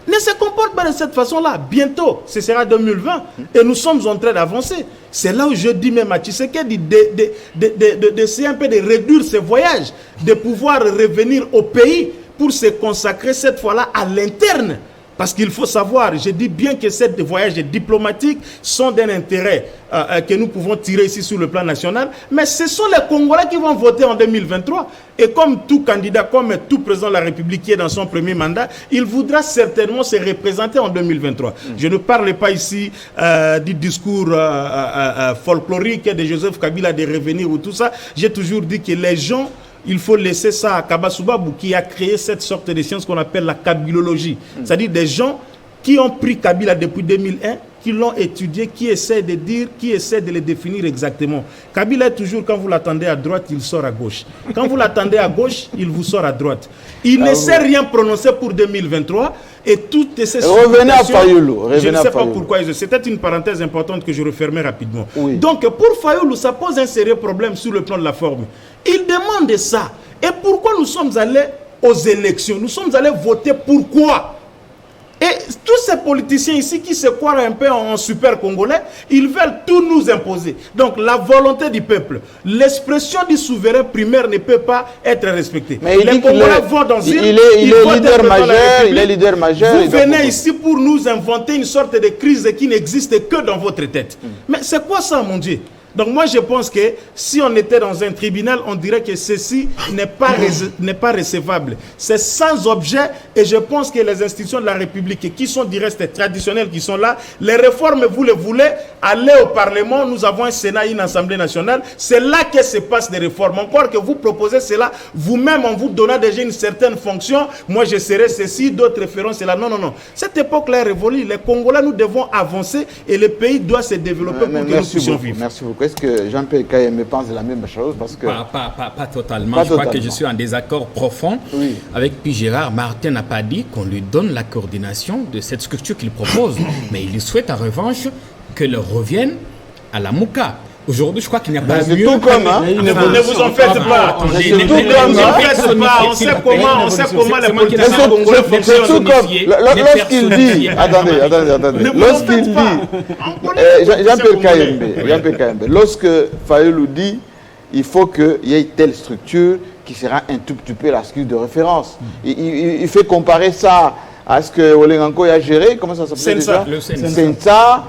Ne se comporte pas de cette façon-là. Bientôt, ce sera 2020 et nous sommes en train d'avancer. C'est là où je dis même à Tshisekedi d'essayer un peu de réduire ses voyages, de pouvoir revenir au pays pour se consacrer cette fois-là à l'interne. Parce qu'il faut savoir, je dis bien que ces voyages diplomatiques sont d'un intérêt que nous pouvons tirer ici sur le plan national, mais ce sont les Congolais qui vont voter en 2023. Et comme tout candidat, comme tout président de la République qui est dans son premier mandat, il voudra certainement se représenter en 2023. Je ne parle pas ici du discours folklorique de Joseph Kabila de revenir ou tout ça. J'ai toujours dit que les gens... Il faut laisser ça à Kabasubabou qui a créé cette sorte de science qu'on appelle la kabilologie. C'est-à-dire des gens qui ont pris Kabila depuis 2001 qui l'ont étudié, qui essaient de dire, qui essaient de les définir exactement. Kabila est toujours, quand vous l'attendez à droite, il sort à gauche. Quand vous l'attendez à gauche, il vous sort à droite. Il ne sait rien prononcer pour 2023 et toutes ces Revenez à Fayoulou. Je ne sais pas pourquoi. C'était une parenthèse importante que je refermais rapidement. Oui. Donc, pour Fayoulou, ça pose un sérieux problème sur le plan de la forme. Il demande ça. Et pourquoi nous sommes allés aux élections? Nous sommes allés voter pourquoi? Et tous ces politiciens ici qui se croient un peu en super congolais, ils veulent tout nous imposer. Donc la volonté du peuple, l'expression du souverain primaire ne peut pas être respectée. Mais il les Congolais vont dans il est leader majeur, il est leader majeur. Vous venez ici pour nous inventer une sorte de crise qui n'existe que dans votre tête. Mais c'est quoi ça, mon Dieu? Donc moi je pense que si on était dans un tribunal, on dirait que ceci n'est pas recevable. C'est sans objet et je pense que les institutions de la République qui sont du reste traditionnelles, qui sont là, les réformes, vous les voulez, aller au Parlement, nous avons un Sénat, une Assemblée nationale, c'est là que se passent des réformes. Encore que vous proposez cela vous-même en vous donnant déjà une certaine fonction, moi je serai ceci, d'autres feront cela. Non, non, non. Cette époque-là est révolue. Les Congolais, nous devons avancer et le pays doit se développer pour que nous puissions vivre. Merci beaucoup. Est-ce que Jean-Pierre Kayembe pense la même chose? Parce que... Pas totalement. Je crois que je suis en désaccord profond avec P. Gérard. Martin n'a pas dit qu'on lui donne la coordination de cette structure qu'il propose. Mais il souhaite en revanche qu'elle revienne à la Mouka. Aujourd'hui, je crois qu'il n'y a pas mieux. Tout comme, ne vous en faites pas. On sait comment les politiciens congolais fonctionnent. Lorsqu'il dit, attendez, lorsqu'il dit, Jean-Pierre Kayembe, lorsque Fayoulou dit, il faut qu'il y ait telle structure qui sera un tout petit peu la structure de référence. Il fait comparer ça à ce que Olenganko a géré, comment ça s'appelle déjà? Sensa.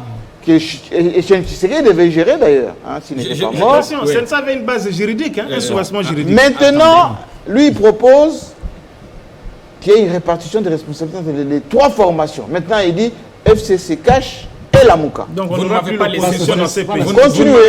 Que Tshisekedi devait gérer d'ailleurs, s'il n'était pas mort. Ça avait une base juridique, un soubassement juridique. Maintenant, lui, il propose qu'il y ait une répartition des responsabilités entre les trois formations. Maintenant, il dit FCC Cash et la Mouka. Donc, vous ne m'avez pas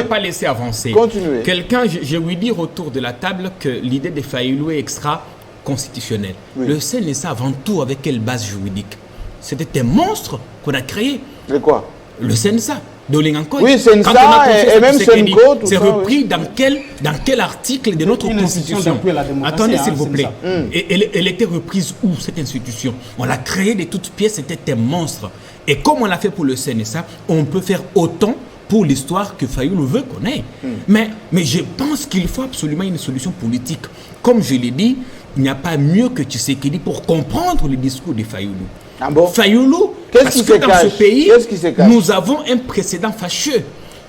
pas laissé avancer. Continuez. Quelqu'un, je vais dire autour de la table que l'idée de Fayoulou est extra-constitutionnelle. Oui. Le CNSA, avant tout, avec quelle base juridique? C'était un monstre qu'on a créé. De quoi? Le CNSA d'Olenganko. Oui, CNSA et même Senko. C'est repris dans quel article de notre Constitution? Attendez, s'il vous plaît. Et elle était reprise où, cette institution? On l'a créée de toutes pièces, c'était un monstre. Et comme on l'a fait pour le CNSA, on peut faire autant pour l'histoire que Fayoulou veut qu'on ait. Mais je pense qu'il faut absolument une solution politique. Comme je l'ai dit, il n'y a pas mieux que Tshisekedi pour comprendre le discours de Fayoulou. Ah bon? Fayoulou, parce que dans ce pays, nous avons un précédent fâcheux.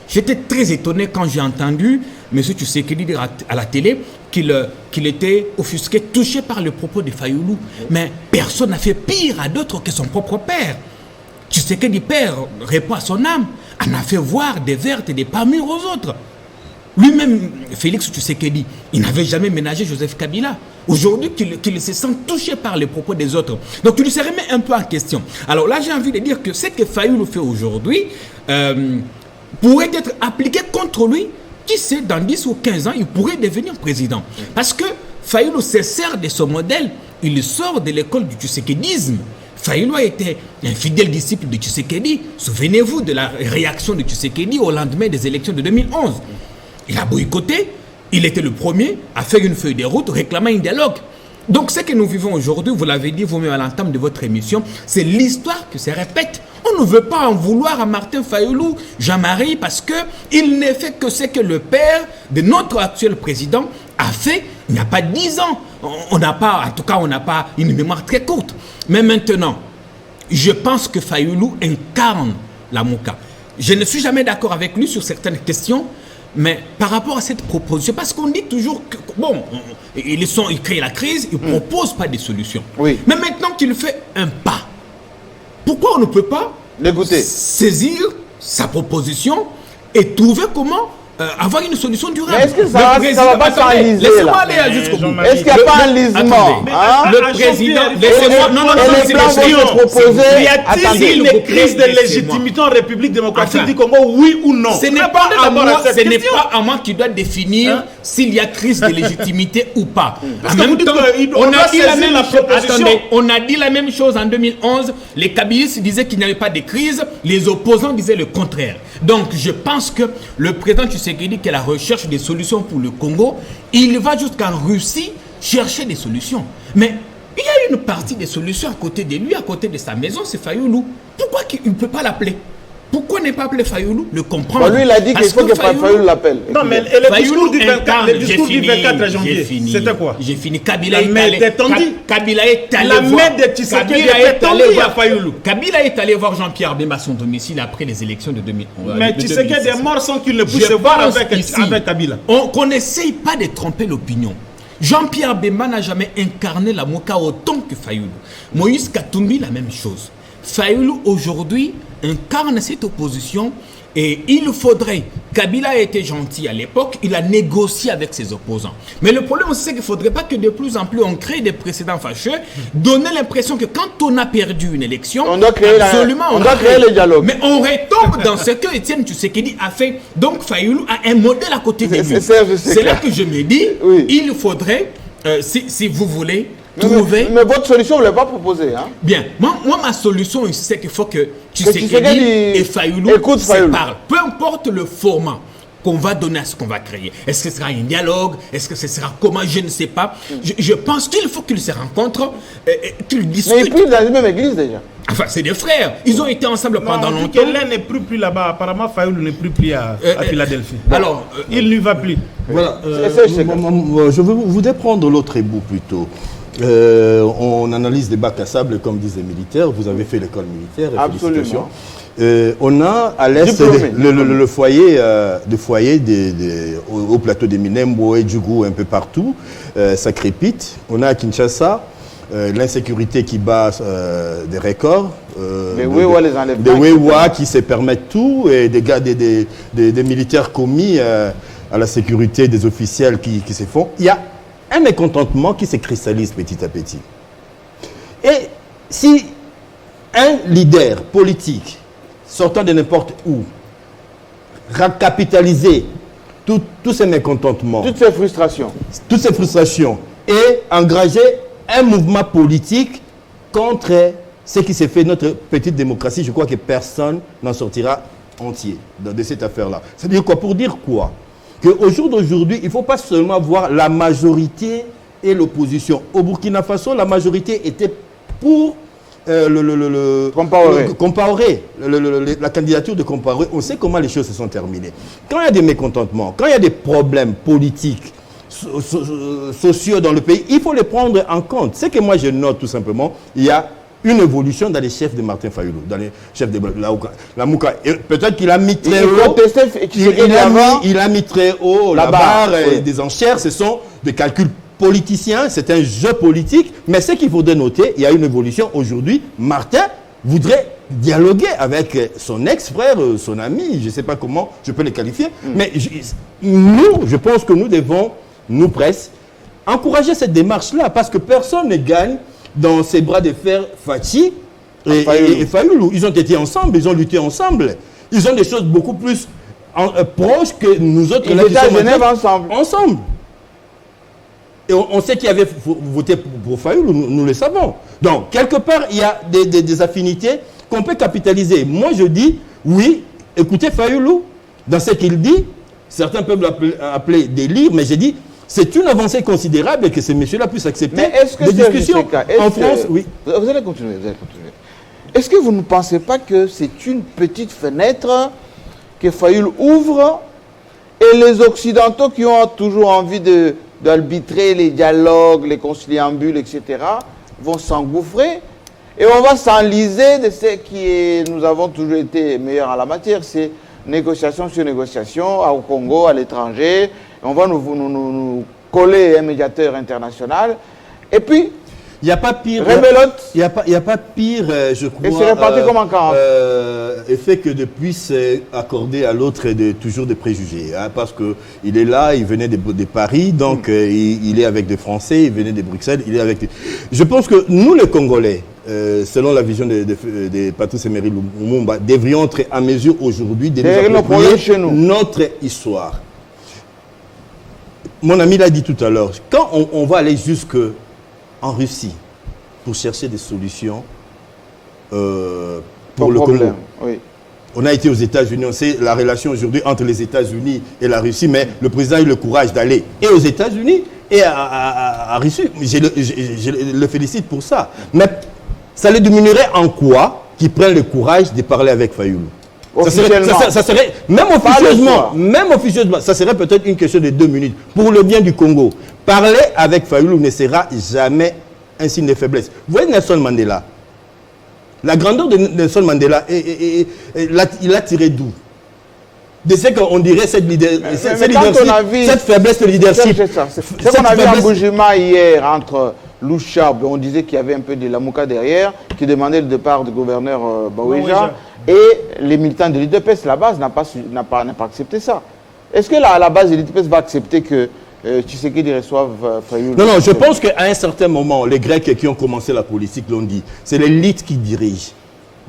J'étais très étonné quand j'ai entendu M. Tshisekedi dire à la télé qu'il était offusqué, touché par le propos de Fayoulou. Mais personne n'a fait pire à d'autres que son propre père. Tshisekedi père répond à son âme, en a fait voir des vertes et des pas mûres aux autres. Lui-même, Félix Tshisekedi, il n'avait jamais ménagé Joseph Kabila. Aujourd'hui, qu'il se sent touché par les propos des autres. Donc, tu lui se remets un peu en question. Alors là, j'ai envie de dire que ce que Fayoulou fait aujourd'hui pourrait être appliqué contre lui. Qui sait, dans 10 ou 15 ans, il pourrait devenir président. Parce que Fayoulou se sert de son modèle. Il sort de l'école du tshisekédisme. Fayoulou a été un fidèle disciple de Tshisekedi. Souvenez-vous de la réaction de Tshisekedi au lendemain des élections de 2011. Il a boycotté. Il était le premier à faire une feuille de route réclamant un dialogue. Donc ce que nous vivons aujourd'hui, vous l'avez dit vous-même à l'entame de votre émission, c'est l'histoire qui se répète. On ne veut pas en vouloir à Martin Fayoulou, Jean-Marie, parce qu'il n'est fait que ce que le père de notre actuel président a fait il n'y a pas 10 ans. On n'a pas une mémoire très courte. Mais maintenant, je pense que Fayoulou incarne la Mouka. Je ne suis jamais d'accord avec lui sur certaines questions. Mais par rapport à cette proposition, parce qu'on dit toujours que, bon, ils créent la crise, ils ne proposent pas des solutions. Oui. Mais maintenant qu'il fait un pas, pourquoi on ne peut pas saisir sa proposition et trouver comment avoir une solution durable. Mais est-ce que ça va pas s'enliser, laissez-moi là? aller jusqu'au bout. Est-ce qu'il n'y a pas un lisement, hein? Le président, laissez-moi. Non, les plans vont se proposer. Y a-t-il une crise de légitimité en République démocratique du Congo, oui ou non? Ce n'est pas à moi qui doit définir s'il y a crise de légitimité ou pas. Parce que vous dites qu'on doit saisir la proposition. Attendez, on a dit la même chose en 2011. Les kabylistes disaient qu'il n'y avait pas de crise. Les opposants disaient le contraire. Donc, je pense que le président Tshisekedi, qui est à la recherche des solutions pour le Congo, il va jusqu'en Russie chercher des solutions. Mais il y a une partie des solutions à côté de lui, à côté de sa maison, c'est Fayoulou. Pourquoi il ne peut pas l'appeler? Pourquoi ne pas appeler Fayoulou? Le comprendre. Lui, il a dit qu'il faut que Fayoulou l'appelle. Non, mais le discours du 24 janvier, c'était quoi? J'ai fini. Kabila est allé. Kabila est allé la voir. main de Tshisekedi est tendue à Fayoulou. Kabila est allé voir Jean-Pierre Bemba à son domicile après les élections de 2011. Mais Tshisekedi est mort sans qu'il ne puisse se voir avec Kabila. Qu'on n'essaye pas de tromper l'opinion. Jean-Pierre Bemba n'a jamais incarné la Mouka autant que Fayoulou. Moïse Katumbi, la même chose. Fayoulou, aujourd'hui, incarne cette opposition et il faudrait... Kabila a été gentil à l'époque, il a négocié avec ses opposants. Mais le problème aussi, c'est qu'il ne faudrait pas que de plus en plus on crée des précédents fâcheux, donner l'impression que quand on a perdu une élection, on doit créer, le dialogue. Mais on retombe dans ce que Étienne Tshisekedi a fait. Donc Fayoulou a un modèle à côté de lui. C'est là que je me dis, il faudrait, si vous voulez, trouver... Mais votre solution, vous ne l'avez pas proposée. Hein? Bien. Moi, ma solution ici, c'est qu'il faut que Tshisekedi et Fayoulou se parlent. Peu importe le format qu'on va donner à ce qu'on va créer. Est-ce que ce sera un dialogue? Est-ce que ce sera comment? Je ne sais pas. Je pense qu'il faut qu'ils se rencontrent, qu'ils discutent. Mais ils prient dans la même église déjà. Enfin, c'est des frères. Ils ont été ensemble pendant longtemps. L'un n'est plus là-bas. Apparemment, Fayoulou n'est plus à Philadelphie. Alors, il n'y va plus. Voilà. Je voudrais prendre l'autre bout plutôt. On analyse des bacs à sable, comme disent les militaires. Vous avez fait l'école militaire. Absolument. On a à l'est le foyer, au plateau des Minembwe et Djougou, un peu partout. Ça crépite. On a à Kinshasa l'insécurité qui bat des records. Des Wewa qui se permettent tout. Et des militaires commis à la sécurité des officiels qui se font. Il y a un mécontentement qui se cristallise petit à petit. Et si un leader politique sortant de n'importe où recapitaliser tous ces mécontentements, toutes ces frustrations et engager un mouvement politique contre ce qui s'est fait notre petite démocratie, je crois que personne n'en sortira entier de cette affaire-là. C'est-à-dire quoi? Pour dire quoi? Qu'au jour d'aujourd'hui, il ne faut pas seulement voir la majorité et l'opposition. Au Burkina Faso, la majorité était pour Compaoré, la candidature de Compaoré. On sait comment les choses se sont terminées. Quand il y a des mécontentements, quand il y a des problèmes politiques, sociaux dans le pays, il faut les prendre en compte. Ce que moi je note tout simplement, il y a une évolution dans les chefs de Martin Fayoulou, dans les chefs de la Mouka. Peut-être qu'il a mis très haut. Il a mis très haut la barre des enchères. Ce sont des calculs politiciens, c'est un jeu politique. Mais ce qu'il faudrait noter, il y a une évolution. Aujourd'hui, Martin voudrait dialoguer avec son ex-frère, son ami, je ne sais pas comment je peux les qualifier. Mais je pense que nous devons, nous presse, encourager cette démarche-là, parce que personne ne gagne dans ses bras de fer Fachi et Fayoulou. Ils ont été ensemble, ils ont lutté ensemble. Ils ont des choses beaucoup plus proches que nous autres. Ils étaient à Genève ensemble. Et on sait qui avait voté pour Fayoulou, nous le savons. Donc, quelque part, il y a des affinités qu'on peut capitaliser. Moi, je dis, oui, écoutez Fayoulou, dans ce qu'il dit, certains peuvent l'appeler délire, mais j'ai dit, c'est une avancée considérable et que ces messieurs-là puissent accepter des discussions. En France, oui. Vous allez continuer, Est-ce que vous ne pensez pas que c'est une petite fenêtre que Fayoulou ouvre et les Occidentaux qui ont toujours envie d'arbitrer les dialogues, les conciliambules, etc., vont s'engouffrer et on va s'enliser de ce qui est... Nous avons toujours été meilleurs en la matière, c'est négociation sur négociation au Congo, à l'étranger. On va nous coller un médiateur international. Et puis, Il n'y a pas pire. Rebelote. Il n'y a pas pire, je crois. Et c'est réparti comme en 40. Effet que de puisse accorder à l'autre toujours des préjugés. Hein, parce qu'il est là, il venait de Paris, donc il est avec des Français, il venait de Bruxelles, il est avec. Je pense que nous, les Congolais, selon la vision de Patrice Emery Lumumba, devrions être à mesure aujourd'hui de nous approprier notre histoire. Mon ami l'a dit tout à l'heure, quand on va aller jusque en Russie pour chercher des solutions pour le Congo. Oui. On a été aux États-Unis, on sait la relation aujourd'hui entre les États-Unis et la Russie, mais le président a eu le courage d'aller et aux États-Unis et à Russie. Je le félicite pour ça. Mais ça le diminuerait en quoi qu'il prenne le courage de parler avec Fayoulou? Ça serait, même officieusement, ça serait peut-être une question de 2 minutes. Pour le bien du Congo, parler avec Fayoulou ne sera jamais un signe de faiblesse. Vous voyez Nelson Mandela, la grandeur de Nelson Mandela, il a tiré d'où? De ce qu'on dirait cette faiblesse de leadership. C'est qu'on a vu un bougement hier entre Louchab, on disait qu'il y avait un peu de Lamouka derrière, qui demandait le départ du gouverneur Baouéja, et les militants de l'UDPS, la base n'a pas accepté ça. Est-ce que la base de l'UDPS va accepter que Tshisekedi reçoive Fayoulou? Non, je pense qu'à un certain moment, les Grecs qui ont commencé la politique l'ont dit, c'est l'élite qui dirige.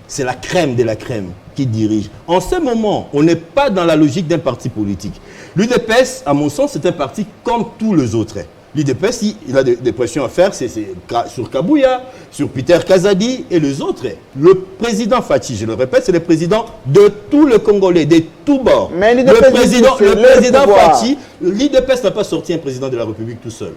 C'est la crème de la crème qui dirige. En ce moment, on n'est pas dans la logique d'un parti politique. L'UDPS, à mon sens, c'est un parti comme tous les autres. L'UDPS, il a des pressions à faire, c'est sur Kabouya, sur Peter Kazadi et les autres. Le président Fachi, je le répète, c'est le président de tous les Congolais, de tous bords. Mais le président Fachi, l'UDPS n'a pas sorti un président de la République tout seul.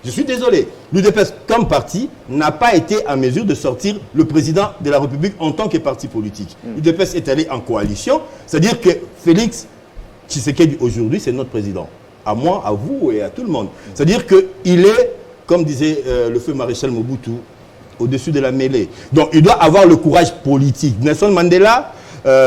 Je suis désolé. L'UDPS, comme parti, n'a pas été en mesure de sortir le président de la République en tant que parti politique. L'UDPS est allé en coalition, c'est-à-dire que Félix Tshisekedi, aujourd'hui, c'est notre président. À moi, à vous et à tout le monde. C'est-à-dire qu'il est, comme disait le feu maréchal Mobutu, au-dessus de la mêlée. Donc, il doit avoir le courage politique. Nelson Mandela,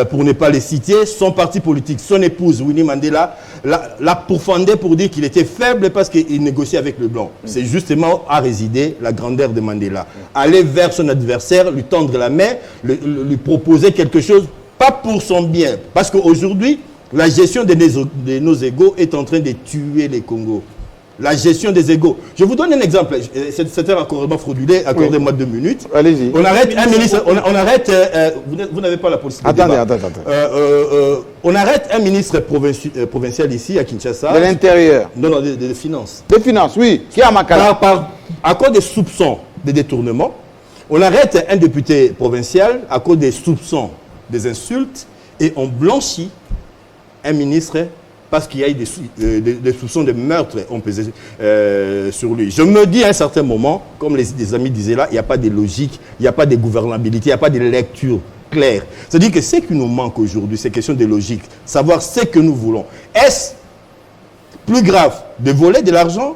pour ne pas les citer, son parti politique, son épouse, Winnie Mandela, l'a pourfendé pour dire qu'il était faible parce qu'il négociait avec le blanc. C'est justement à résider la grandeur de Mandela. Aller vers son adversaire, lui tendre la main, lui proposer quelque chose, pas pour son bien. Parce qu'aujourd'hui, la gestion de nos égos est en train de tuer les Congos. La gestion des égos. Je vous donne un exemple. C'est un accordement fraudulé. Accordez-moi 2 minutes. Allez-y. On arrête un ministre. On arrête. Vous n'avez pas la possibilité. Attendez. On arrête un ministre provincial ici à Kinshasa. De l'intérieur. Non, des finances. Des finances, oui. Qui a Makala. À cause des soupçons de détournement. On arrête un député provincial à cause des soupçons des insultes et on blanchit un ministre parce qu'il y a eu des soupçons de meurtre ont pesé sur lui. Je me dis à un certain moment, comme les amis disaient là, il n'y a pas de logique, il n'y a pas de gouvernabilité, il n'y a pas de lecture claire. C'est-à-dire que ce qui nous manque aujourd'hui, c'est question de logique. Savoir ce que nous voulons. Est-ce plus grave de voler de l'argent?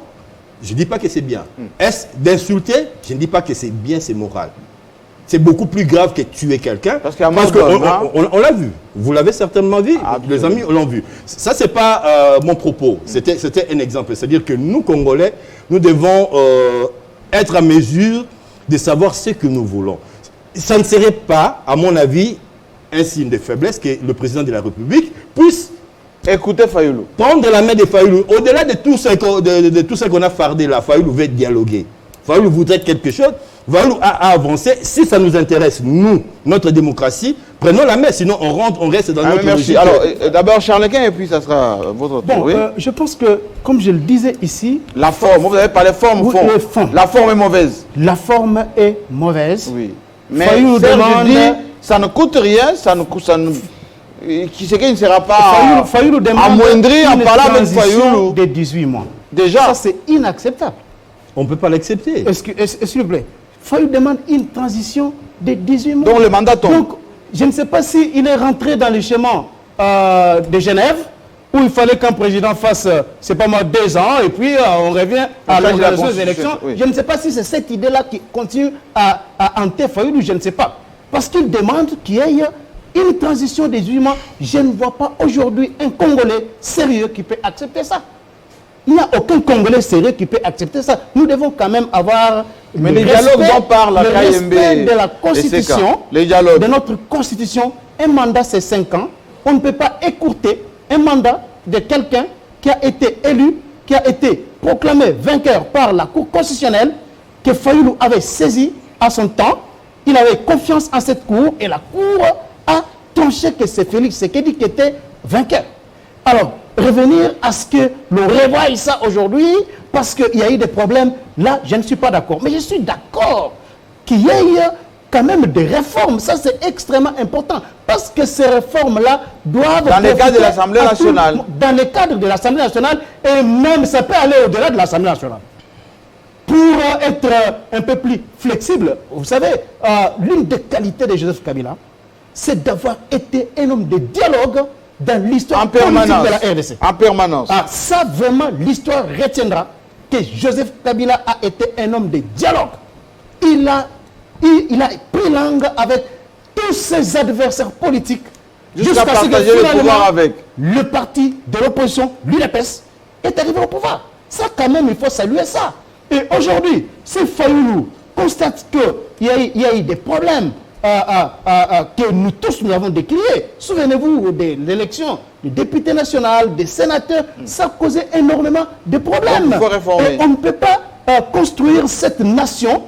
Je ne dis pas que c'est bien. Est-ce d'insulter? Je ne dis pas que c'est bien, c'est moral. C'est beaucoup plus grave que tuer quelqu'un. Parce qu'on l'a vu. Vous l'avez certainement vu. Les amis l'ont vu. Ça, ce n'est pas mon propos. C'était un exemple. C'est-à-dire que nous, Congolais, nous devons être à mesure de savoir ce que nous voulons. Ça ne serait pas, à mon avis, un signe de faiblesse que le président de la République puisse écouter Fayoulou. Prendre la main de Fayoulou. Au-delà de tout ce qu'on a fardé là, Fayoulou veut dialoguer. Fayoulou voudrait quelque chose. Fayoulou a avancé. Si ça nous intéresse, nous, notre démocratie, prenons la main. Sinon, on reste dans notre logique. Alors, d'abord Charles-Quint et puis ça sera votre tour. Oui. Je pense que, comme je le disais ici... La forme, vous avez parlé forme ou fond? La forme est mauvaise. La forme est mauvaise. Oui. Mais Serge dit, ça ne coûte rien, qui sait qu'il ne sera pas amoindri en parlant avec Fayoulou. De 18 mois. Déjà. Ça, c'est inacceptable. On ne peut pas l'accepter. S'il vous plaît. Fayoulou demande une transition de 18 mois. Donc le mandat tombe. Donc, je ne sais pas s'il est rentré dans le schéma de Genève, où il fallait qu'un président fasse, c'est pas moi, 2 ans, et puis on revient à l'organisation des élections. Oui. Je ne sais pas si c'est cette idée-là qui continue à hanter Fayoulou, je ne sais pas. Parce qu'il demande qu'il y ait une transition de 18 mois. Je ne vois pas aujourd'hui un Congolais sérieux qui peut accepter ça. Il n'y a aucun Congolais sérieux qui peut accepter ça. Nous devons quand même avoir mais les dialogues dont parle la respect de la Constitution, de notre Constitution. Un mandat, c'est 5 ans. On ne peut pas écourter un mandat de quelqu'un qui a été élu, qui a été proclamé vainqueur par la Cour constitutionnelle, que Fayoulou avait saisi à son temps. Il avait confiance en cette Cour et la Cour a tranché que c'est Félix Tshisekedi qui était vainqueur. Alors, revenir à ce que l'on revoie ça aujourd'hui parce qu'il y a eu des problèmes, là, je ne suis pas d'accord. Mais je suis d'accord qu'il y ait quand même des réformes. Ça, c'est extrêmement important. Parce que ces réformes-là doivent... Dans le cadre de l'Assemblée nationale. Dans le cadre de l'Assemblée nationale. Et même, ça peut aller au-delà de l'Assemblée nationale. Pour être un peu plus flexible, vous savez, l'une des qualités de Joseph Kabila, c'est d'avoir été un homme de dialogue dans l'histoire politique de la RDC. En permanence. Ah, ça, vraiment, l'histoire retiendra que Joseph Kabila a été un homme de dialogue. Il a pris langue avec tous ses adversaires politiques jusqu'à partager le pouvoir avec. Le parti de l'opposition, l'UDPS, est arrivé au pouvoir. Ça, quand même, il faut saluer ça. Et aujourd'hui, si Fayoulou constate qu'il y a eu des problèmes que nous tous nous avons décriés, souvenez-vous de l'élection du député national, des sénateurs, ça a causé énormément de problèmes. Donc, il faut réformer. Et on ne peut pas construire cette nation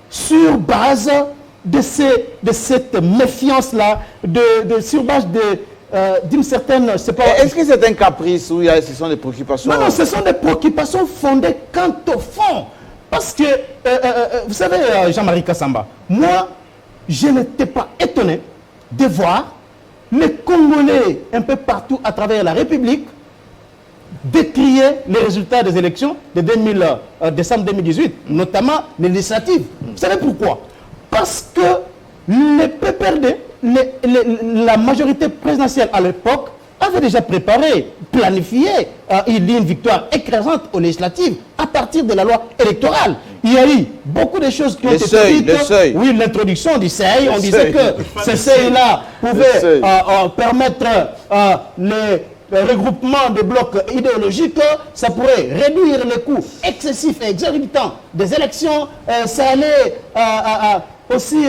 sur base de cette méfiance-là, sur base d'une certaine... Est-ce que c'est un caprice ou ce sont des préoccupations? Non, ce sont des préoccupations fondées quant au fond. Parce que, vous savez, Jean-Marie Kassamba, moi, je n'étais pas étonné de voir les Congolais un peu partout à travers la République décrier les résultats des élections de décembre 2018, notamment les législatives. Vous savez pourquoi? Parce que les PPRD, la majorité présidentielle à l'époque, avait déjà préparé, planifié une victoire écrasante aux législatives à partir de la loi électorale. Il y a eu beaucoup de choses qui ont été dites. Oui, l'introduction du seuil. On disait que ce seuil-là pouvait permettre le regroupement de blocs idéologiques. Ça pourrait réduire les coûts excessifs et exorbitants des élections. Ça allait aussi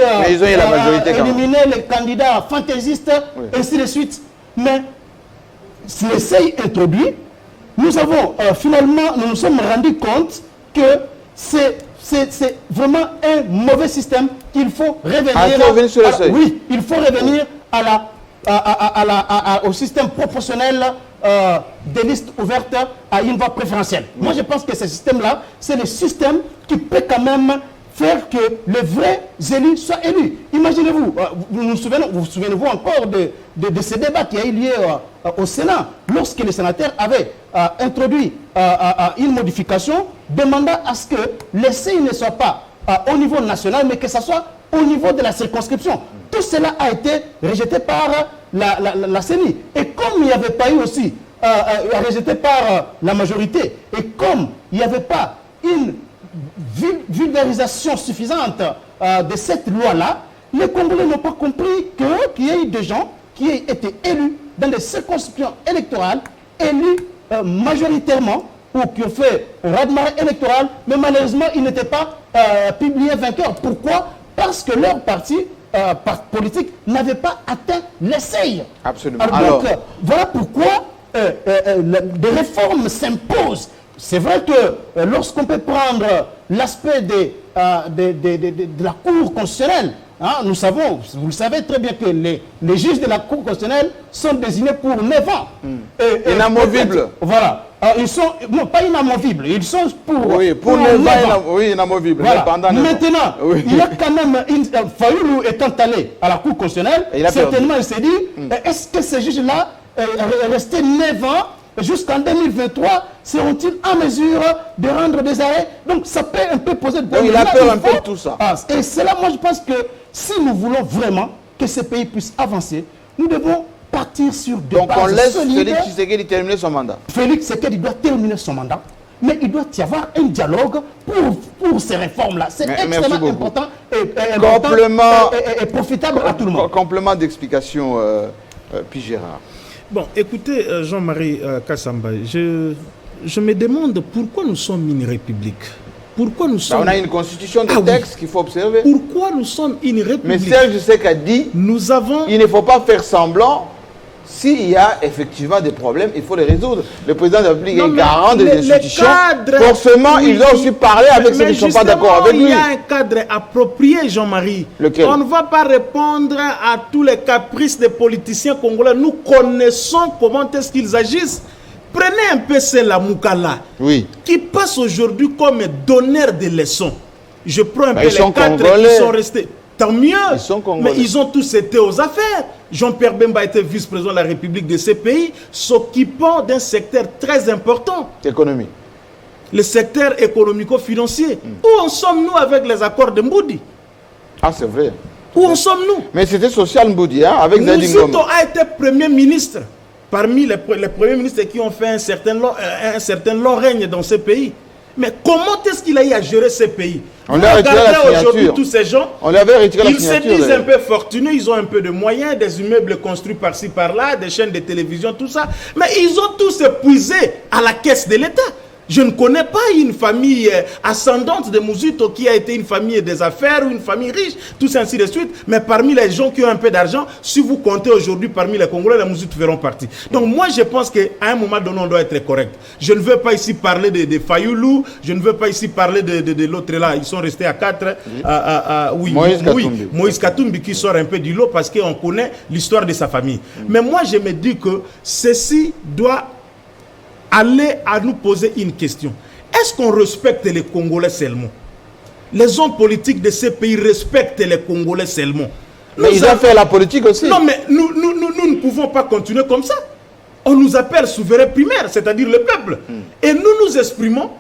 éliminer les candidats fantaisistes, ainsi de suite. Mais le seuil introduit, nous avons finalement, nous nous sommes rendus compte que c'est vraiment un mauvais système qu'il faut revenir. Sur le seuil. Oui, il faut revenir au système proportionnel des listes ouvertes à une voie préférentielle. Moi, je pense que ce système-là, c'est le système qui peut quand même faire que les vrais élus soient élus. Imaginez-vous, vous vous souvenez-vous encore de ces débats qui a eu lieu au Sénat, lorsque les sénateurs avaient introduit une modification demandant à ce que les CI ne soient pas au niveau national, mais que ce soit au niveau de la circonscription. Tout cela a été rejeté par la CENI. Et comme il n'y avait pas eu aussi, rejeté par la majorité, et comme il n'y avait pas une vulgarisation suffisante de cette loi-là, les Congolais n'ont pas compris qu'il y a eu des gens qui ont été élus dans des circonscriptions électorales, élus majoritairement, ou qui ont fait un raz-de-marée électoral, mais malheureusement, ils n'étaient pas publiés vainqueurs. Pourquoi? Parce que leur parti politique n'avait pas atteint les seuils. Absolument. Alors, voilà pourquoi des réformes s'imposent. C'est vrai que lorsqu'on peut prendre l'aspect de la Cour constitutionnelle, hein, nous savons, vous le savez très bien que les juges de la Cour constitutionnelle sont désignés pour 9 ans. Inamovibles. Voilà. Ils sont, non, pas inamovibles, ils sont pour... Oui, pour 9 ans, oui, inamovibles. Voilà. Maintenant, oui. Il y a quand même... Fayoulou étant allé à la Cour constitutionnelle, certainement il s'est dit, est-ce que ces juges-là, restés 9 ans, jusqu'en 2023, seront-ils en mesure de rendre des arrêts? Donc ça peut un peu poser de problème. Il a peur un peu de tout ça. Et c'est là, moi je pense que si nous voulons vraiment que ce pays puisse avancer, nous devons partir sur des bases solides. Donc on laisse Félix Tshisekedi terminer son mandat. Félix Tshisekedi doit terminer son mandat, mais il doit y avoir un dialogue pour ces réformes-là. C'est extrêmement important et profitable à tout le monde. Complément d'explication, puis Gérard. Bon, écoutez, Jean-Marie Kassamba, je me demande pourquoi nous sommes une république. Pourquoi nous sommes... On a une constitution de texte qu'il faut observer. Pourquoi nous sommes une république? Mais Serge Sek a dit, nous avons... il ne faut pas faire semblant. S'il y a effectivement des problèmes, il faut les résoudre. Le président de la République est garant des institutions. Forcément, il doit aussi parler avec ceux qui ne sont pas d'accord avec lui. Il y a un cadre approprié, Jean-Marie. Lequel? On ne va pas répondre à tous les caprices des politiciens congolais. Nous connaissons comment est-ce qu'ils agissent. Prenez un peu Sela Moukala, qui passe aujourd'hui comme donneur de leçons. Je prends un peu les 4 qui sont restés. Tant mieux, mais ils ont tous été aux affaires. Jean-Pierre Bemba était vice-président de la République de ces pays, s'occupant d'un secteur très important. Économie. Le secteur économico-financier. Où en sommes-nous avec les accords de Mboudi? Ah, c'est vrai. Où en sommes-nous? Mais c'était social Mboudi, hein, avec Zadingom. Mouzito a été Premier ministre. Parmi les premiers ministres qui ont fait un certain long règne dans ces pays. Mais comment est-ce qu'il a eu à gérer ces pays? On leur a retiré la signature. Aujourd'hui, tous ces gens, on avait retiré la signature. Ils se disent un peu fortunés, ils ont un peu de moyens, des immeubles construits par-ci, par-là, des chaînes de télévision, tout ça. Mais ils ont tous épuisé à la caisse de l'État. Je ne connais pas une famille ascendante de Mouzito qui a été une famille des affaires ou une famille riche, tout ça ainsi de suite. Mais parmi les gens qui ont un peu d'argent, si vous comptez aujourd'hui parmi les Congolais, les Mouzito feront partie. Donc moi je pense qu'à un moment donné, on doit être correct. Je ne veux pas ici parler de Fayoulou, je ne veux pas ici parler de l'autre là. Ils sont restés à 4. Moïse Katumbi qui sort un peu du lot parce qu'on connaît l'histoire de sa famille. Mais moi je me dis que ceci doit aller à nous poser une question. Est-ce qu'on respecte les Congolais seulement? Les hommes politiques de ces pays respectent les Congolais seulement. Mais ils ont fait la politique aussi. Non, mais nous ne pouvons pas continuer comme ça. On nous appelle souverain primaire, c'est-à-dire le peuple. Et nous exprimons.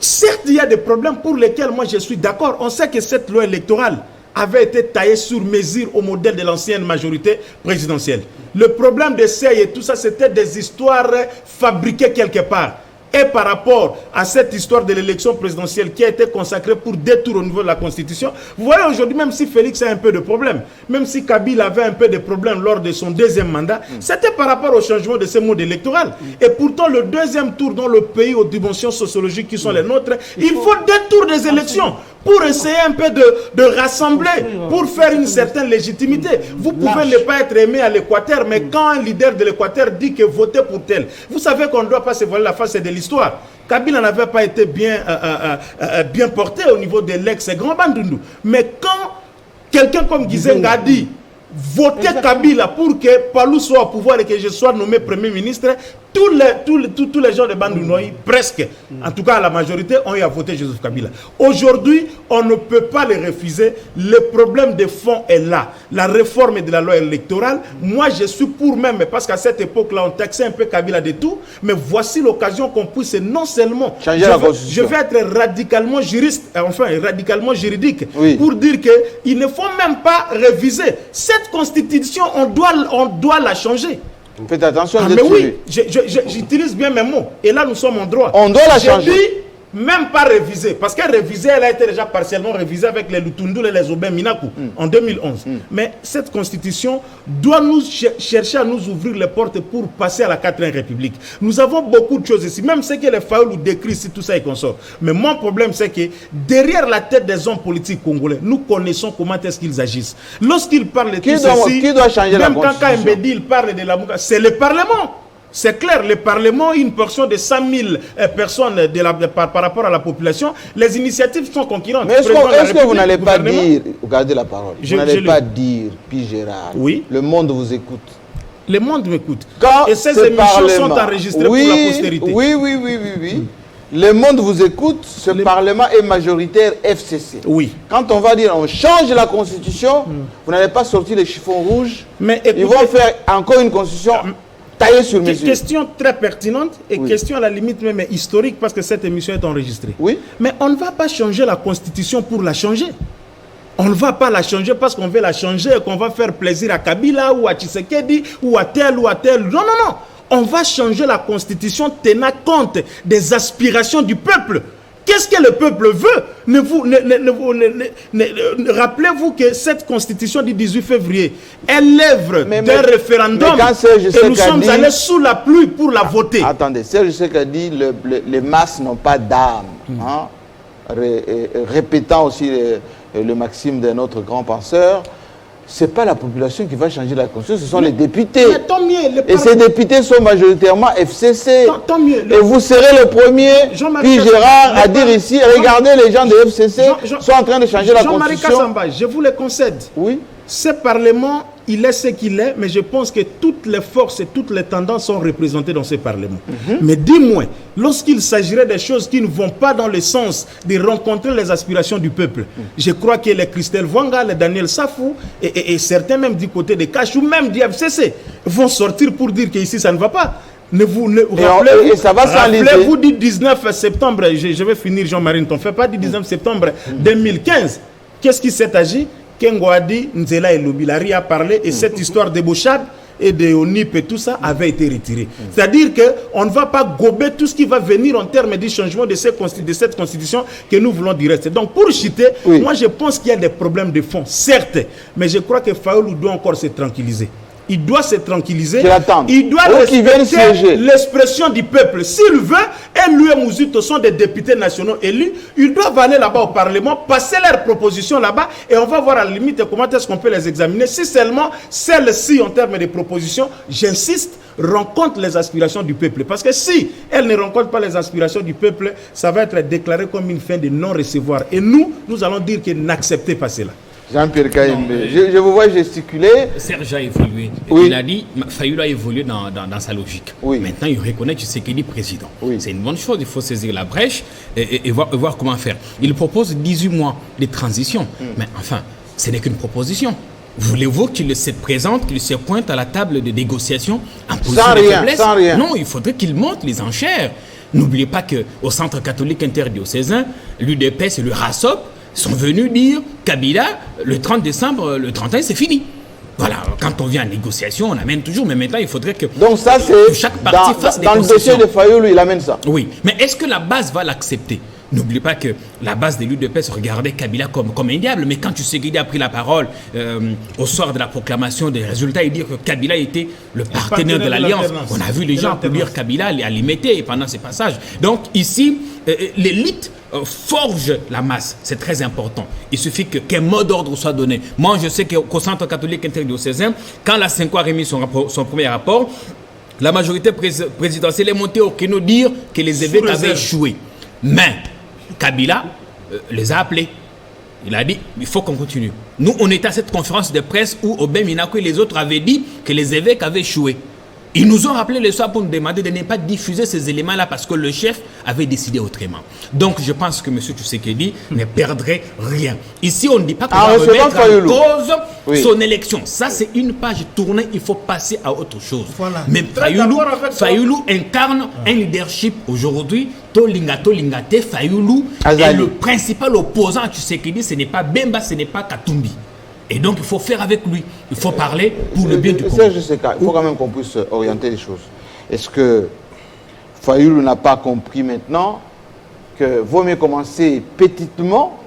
Certes, il y a des problèmes pour lesquels moi je suis d'accord. On sait que cette loi électorale avait été taillée sur mesure au modèle de l'ancienne majorité présidentielle. Le problème de CEI et tout ça, c'était des histoires fabriquées quelque part. Et par rapport à cette histoire de l'élection présidentielle qui a été consacrée pour détour au niveau de la Constitution, vous voyez aujourd'hui, même si Félix a un peu de problème, même si Kabila avait un peu de problème lors de son deuxième mandat, c'était par rapport au changement de ce mode électoral. Et pourtant, le deuxième tour dans le pays aux dimensions sociologiques qui sont les nôtres, il faut détour des élections pour essayer un peu de rassembler, pour faire une certaine légitimité. Vous pouvez ne pas être aimé à l'Équateur, mais quand un leader de l'Équateur dit que votez pour tel, vous savez qu'on ne doit pas se voiler la face de l'histoire. Kabila n'avait pas été bien porté au niveau de l'ex-grand Bandundu. Mais quand quelqu'un comme Gizenga a dit votez Kabila pour que Palou soit au pouvoir et que je sois nommé Premier ministre, tous les gens de Bandundu, presque, en tout cas la majorité, ont eu à voter Joseph Kabila. Aujourd'hui, on ne peut pas les refuser. Le problème de fond est là. La réforme de la loi électorale, moi je suis pour même, parce qu'à cette époque-là, on taxait un peu Kabila de tout, mais voici l'occasion qu'on puisse non seulement changer la Constitution. Je vais être radicalement juriste, enfin radicalement juridique, pour dire qu'il ne faut même pas réviser. Cette Constitution, on doit la changer. Faites attention. Mais oui, j'utilise bien mes mots. Et là, nous sommes en droit. On doit la changer. Je dis même pas réviser. Parce qu'elle révisée, elle a été déjà partiellement révisée avec les Lutundu et les Obin Minaku en 2011. Mais cette constitution doit nous chercher à nous ouvrir les portes pour passer à la 4e République. Nous avons beaucoup de choses ici. Même ce que les Fayoulou décrivent, si tout ça est consort. Mais mon problème, c'est que derrière la tête des hommes politiques congolais, nous connaissons comment est-ce qu'ils agissent. Lorsqu'ils parlent de tout ceci, qui doit changer la même quand Mbedi il parle de la Mouka, c'est le Parlement. C'est clair, le Parlement, une portion de 100 000 personnes par rapport à la population, les initiatives sont concurrentes. Mais est-ce que vous n'allez pas dire, regardez la parole, vous n'allez pas dire, puis Gérard, le monde vous écoute. Le monde m'écoute. Et ces émissions sont enregistrées pour la postérité. Oui. Le monde vous écoute, ce Parlement est majoritaire FCC. Oui. Quand on va dire on change la Constitution, vous n'allez pas sortir les chiffons rouges. Mais écoutez, ils vont faire encore une Constitution taillée sur mesure. Question très pertinente et question à la limite même historique parce que cette émission est enregistrée. Oui. Mais on ne va pas changer la Constitution pour la changer. On ne va pas la changer parce qu'on veut la changer et qu'on va faire plaisir à Kabila ou à Tshisekedi ou à tel ou à tel. Non. On va changer la Constitution tenant compte des aspirations du peuple. Qu'est-ce que le peuple veut? Rappelez-vous que cette constitution du 18 février est l'œuvre d'un référendum et nous sommes allés sous la pluie pour la voter. Attendez, Serge Sek a dit les masses n'ont pas d'âme. Hein? Répétant aussi le maxime de notre grand penseur, ce n'est pas la population qui va changer la constitution, ce sont les députés. Mais tant mieux, et ces députés sont majoritairement FCC. Tant mieux. Et vous serez le premier, puis Gérard, à dire ici, regardez, les gens de FCC sont en train de changer la constitution. Jean-Marie Kassamba, je vous le concède. Oui. Ce Parlement, il est ce qu'il est, mais je pense que toutes les forces et toutes les tendances sont représentées dans ce Parlement. Mais dis-moi, lorsqu'il s'agirait des choses qui ne vont pas dans le sens de rencontrer les aspirations du peuple, je crois que les Christelle Wanga, les Daniel Safou et certains même du côté des Cash ou même du FCC vont sortir pour dire qu'ici ça ne va pas. Rappelez-vous du 19 septembre, je vais finir Jean-Marie, on ne fait pas du 19 septembre 2015. Qu'est-ce qui s'est agi? Kengo a dit, Nzela et Lobilari a parlé, et cette histoire de Bouchab et de Onip et tout ça avait été retirée. C'est-à-dire qu'on ne va pas gober tout ce qui va venir en termes de changement de cette constitution que nous voulons d'y rester. Donc pour chiter, moi je pense qu'il y a des problèmes de fond, certes, mais je crois que Fayoulou doit encore se tranquilliser. Il doit se tranquilliser. Il doit respecter l'expression du peuple. S'il veut, et lui et Mouzito sont des députés nationaux élus, ils doivent aller là-bas au Parlement, passer leurs propositions là-bas, et on va voir à la limite comment est-ce qu'on peut les examiner. Si seulement celles-ci, en termes de propositions, j'insiste, rencontrent les aspirations du peuple. Parce que si elles ne rencontrent pas les aspirations du peuple, ça va être déclaré comme une fin de non-recevoir. Et nous allons dire que n'acceptez pas cela. Jean-Pierre Kaïmbe, je vous vois gesticuler. Serge a évolué. Oui. Il a dit, Fayoulou a évolué dans sa logique. Oui. Maintenant, il reconnaît Tshisekedi président. Oui. C'est une bonne chose, il faut saisir la brèche et voir comment faire. Il propose 18 mois de transition. Mais enfin, ce n'est qu'une proposition. Voulez-vous qu'il se présente, qu'il se pointe à la table de négociation en position de faiblesse? Sans rien. Non, il faudrait qu'il monte les enchères. N'oubliez pas qu'au Centre catholique interdiocésain, l'UDPS et le RASOP sont venus dire Kabila, le 30 décembre, le 31, c'est fini. Voilà, quand on vient en négociation, on amène toujours, mais maintenant il faudrait que donc ça, c'est chaque partie fasse des concessions. Dans le dossier de Fayoulou, il amène ça. Oui, mais est-ce que la base va l'accepter? N'oubliez pas que la base de l'UDPS regardait Kabila comme un diable, mais quand Tshisekedi a pris la parole au soir de la proclamation des résultats et dire que Kabila était le partenaire de l'Alliance, on a vu les gens applaudir Kabila à l'imiter pendant ces passages. Donc ici, l'élite forge la masse, c'est très important. Il suffit qu'un mot d'ordre soit donné. Moi, je sais qu'au Centre catholique interdiocésain, quand la CENCO a remis son premier rapport, la majorité présidentielle est montée au créneau dire que les évêques avaient échoué. Mais Kabila les a appelés. Il a dit, il faut qu'on continue. Nous, on était à cette conférence de presse où Obem Minako et les autres avaient dit que les évêques avaient échoué. Ils nous ont rappelé le soir pour nous demander de ne pas diffuser ces éléments-là parce que le chef avait décidé autrement. Donc, je pense que M. Tshisekedi ne perdrait rien. Ici, on ne dit pas qu'on va remettre en cause son élection. Ça, c'est une page tournée. Il faut passer à autre chose. Voilà. Mais Fayoulou incarne un leadership aujourd'hui. Tolingate, Fayoulou est le principal opposant à Tshisekedi. Ce n'est pas Bemba, ce n'est pas Katumbi. Et donc, il faut faire avec lui. Il faut parler pour le bien du Congo. Il faut quand même qu'on puisse orienter les choses. Est-ce que Fayoulou n'a pas compris maintenant que vaut mieux commencer petitement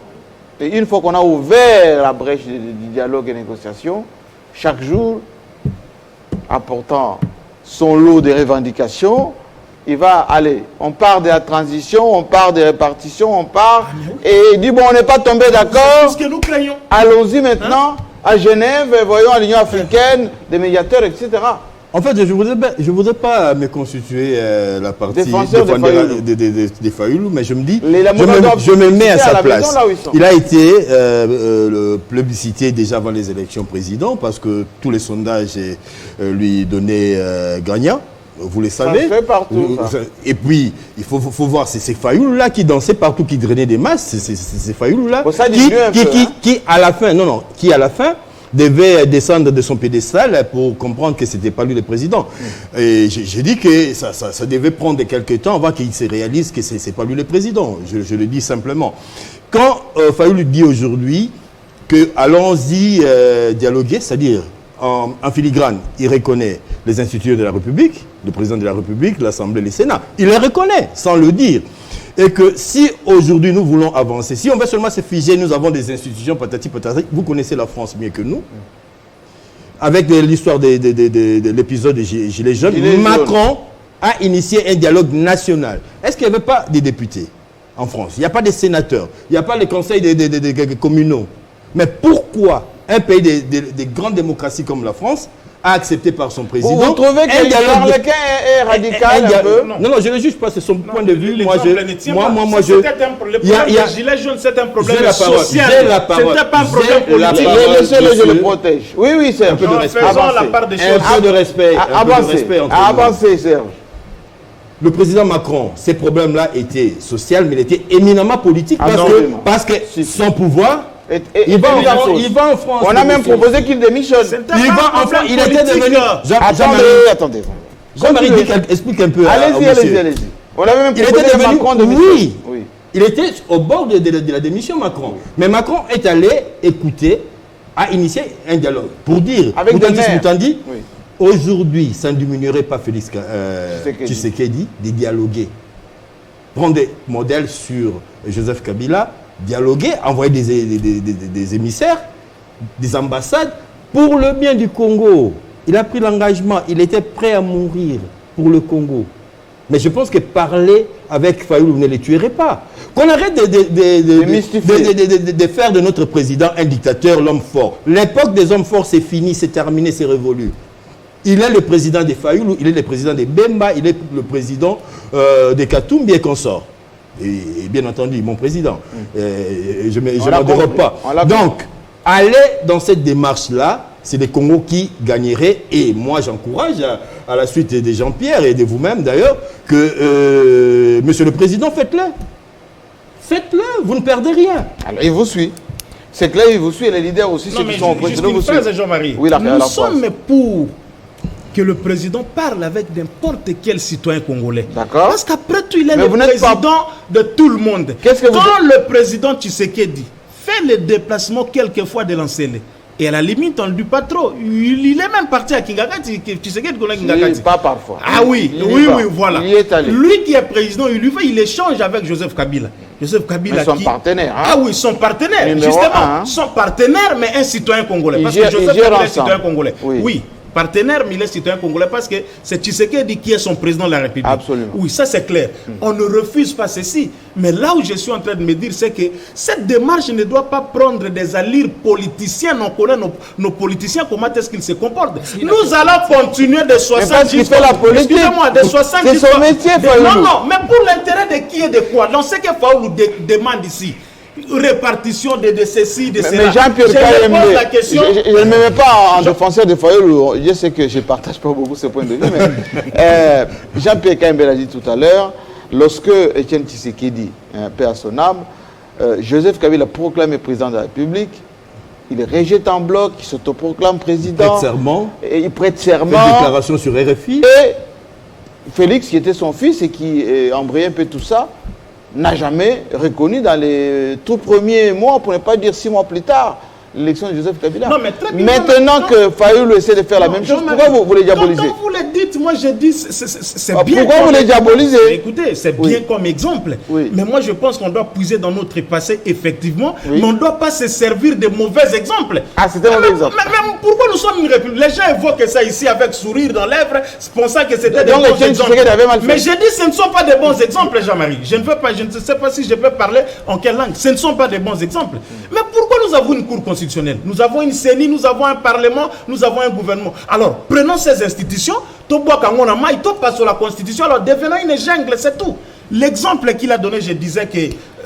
et une fois qu'on a ouvert la brèche du dialogue et des négociations, chaque jour, apportant son lot de revendications, il va aller. On part de la transition, on part des répartitions, on part et il dit bon, on n'est pas tombé d'accord. C'est ce que nous craignons. Allons-y maintenant à Genève, voyons à l'Union africaine, des médiateurs, etc. En fait, je ne voudrais pas me constituer la partie défenseur des Fayoulou, mais je me dis, je me mets à sa place. Maison, là où ils sont. Il a été plébiscité déjà avant les élections présidentes parce que tous les sondages lui donnaient gagnant. Vous le savez. Ça se fait partout. Ça. Et puis, il faut voir, c'est ces Fayoulou-là qui dansaient partout, qui drainaient des masses. C'est ces Fayoulou-là qui, à la fin, devait descendre de son piédestal pour comprendre que ce n'était pas lui le président. Et j'ai dit que ça devait prendre quelques temps avant qu'il se réalise que ce n'est pas lui le président. Je le dis simplement. Quand Fayoulou dit aujourd'hui que allons-y dialoguer, c'est-à-dire en filigrane, il reconnaît les institutions de la République, le président de la République, l'Assemblée, le Sénat. Il les reconnaît, sans le dire. Et que si aujourd'hui nous voulons avancer, si on veut seulement se figer, nous avons des institutions patati patati, vous connaissez la France mieux que nous. Avec l'histoire de l'épisode des Gilets jaunes, Macron a initié un dialogue national. Est-ce qu'il n'y avait pas des députés en France? Il n'y a pas des sénateurs, il n'y a pas les conseils des communaux. Mais pourquoi un pays des grandes démocraties comme la France a accepté par son président? Vous trouvez que Charles Quint est radical un peu? Non, je ne juge pas, c'est son point de vue. Moi, Les Gilets jaunes, c'est un problème social. J'ai la parole. C'était pas un problème politique. Laissez-le, je le protège. Oui, Serge. Faisons la part des choses. Un peu de respect. Avancez, Serge. Le président Macron, ces problèmes-là étaient sociaux, mais ils étaient éminemment politiques parce que son pouvoir, il va en France. On a même proposé qu'il démissionne. Il va en France. Il était devenu... Attendez. Jean-Marie, explique un peu. Allez-y. On avait même proposé Macron démissionne. Oui. Il était au bord de la démission, Macron. Mais Macron est allé écouter, a initié un dialogue pour dire, Moutandi, aujourd'hui, ça ne diminuerait pas Félix Tshisekedi de dialoguer. Prendre des modèles sur Joseph Kabila, dialoguer, envoyer des émissaires, des ambassades pour le bien du Congo. Il a pris l'engagement, il était prêt à mourir pour le Congo. Mais je pense que parler avec Fayoulou ne les tuerait pas. Qu'on arrête de faire de notre président un dictateur, l'homme fort. L'époque des hommes forts, c'est fini, c'est terminé, c'est révolu. Il est le président des Fayoulou, il est le président des Bemba, il est le président des Katumbi et consorts. Et bien entendu, mon président. Je ne m'en dérobe pas. Donc, aller dans cette démarche-là, c'est les Congos qui gagneraient. Et moi, j'encourage, à la suite de Jean-Pierre et de vous-même d'ailleurs, que, monsieur le président, faites-le. Faites-le, vous ne perdez rien. Alors, il vous suit. C'est clair, il vous suit. Et les leaders aussi, ceux qui sont au président, vous suivent. Jean-Marie. Oui, nous sommes pour que le président parle avec n'importe quel citoyen congolais. D'accord. Parce qu'après tout, il est le président de tout le monde. Quand le président Tshisekedi fait les déplacements quelquefois de l'Ancélé, et à la limite, on ne le dit pas trop. Il est même parti à Kingakati. Tshisekedi connaît Kingakati. Pas parfois. Ah oui, voilà. Il est allé. Lui qui est président, il échange avec Joseph Kabila. Joseph Kabila son partenaire. Hein? Ah oui, son partenaire. Justement, son partenaire, mais un citoyen congolais. Parce que Joseph Kabila est citoyen congolais. Oui. Partenaire, mais il est citoyen congolais parce que c'est Tshisekedi qui est son président de la République. Absolument. Oui, ça c'est clair. On ne refuse pas ceci. Mais là où je suis en train de me dire, c'est que cette démarche ne doit pas prendre des allures politiciennes. On connaît nos politiciens, comment est-ce qu'ils se comportent. Nous allons continuer de 70 fait la politique. Excusez-moi, de 70 C'est son métier, Fayoulou. Non, mais pour l'intérêt de qui et de quoi? Donc ce que Fayoulou demande ici, répartition de ceci, de cela. Mais Jean-Pierre Kayembe, je ne me mets pas en défenseur de Fayoulou. Je sais que je ne partage pas beaucoup ce point de vue, mais Jean-Pierre Kayembe l'a dit tout à l'heure, lorsque Etienne Tshisekedi, paix à son âme, Joseph Kabila proclamé président de la République, il rejette en bloc, il s'autoproclame président. Il prête serment. Et il prête serment. Fait une déclaration sur RFI. Et Félix, qui était son fils et qui embrayait un peu tout ça, n'a jamais reconnu dans les tout premiers mois, pour ne pas dire 6 mois plus tard, l'élection de Joseph Kabila. Non, mais très bien, maintenant que Fayoulou essaie de faire la même chose, pourquoi vous les diabolisez? Quand vous le dites, moi je dis, c'est bien. Pourquoi vous les diabolisez? Écoutez, c'est bien comme exemple. Mais moi je pense qu'on doit puiser dans notre passé, effectivement, mais on ne doit pas se servir de mauvais exemples. Ah, c'était un mauvais exemple. Mais pourquoi nous sommes une république? Les gens évoquent ça ici avec sourire dans lèvres, pensant que c'était des bons exemples. Mais je dis, ce ne sont pas des bons exemples, Jean-Marie. Je ne sais pas si je peux parler en quelle langue. Ce ne sont pas des bons exemples. Mais pourquoi nous avons une cour constitutionnelle? Nous avons une CENI, nous avons un parlement, nous avons un gouvernement. Alors, prenons ces institutions, pas sur la constitution, alors devenons une jungle, c'est tout. L'exemple qu'il a donné, je disais que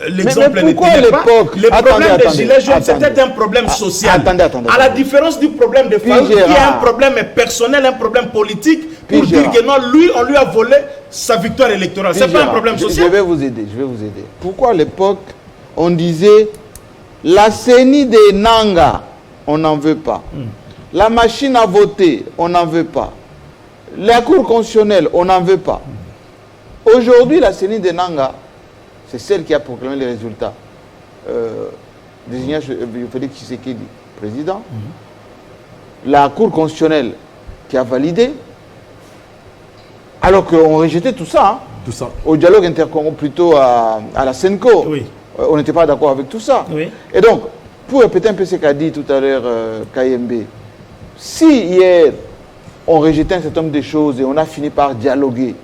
l'exemple n'était pas. Le problème des Gilets jaunes, c'était un problème social. À la différence du problème de Fayoulou, qui est un problème personnel, un problème politique, pour dire que non, lui, on lui a volé sa victoire électorale. Ce n'est pas un problème social. Je vais vous aider. Pourquoi à l'époque, on disait la CENI des Nanga, on n'en veut pas. La machine à voter, on n'en veut pas. La Cour constitutionnelle, on n'en veut pas. Aujourd'hui, la CENI des Nanga, c'est celle qui a proclamé les résultats. Désigné Félix Tshisekedi, président. La Cour constitutionnelle qui a validé. Alors qu'on rejetait tout ça, hein, Tout ça. au dialogue intercongo, plutôt à la Senco. Oui. On n'était pas d'accord avec tout ça. Oui. Et donc, pour répéter un peu ce qu'a dit tout à l'heure KMB, si hier on rejetait un certain nombre de choses et on a fini par dialoguer,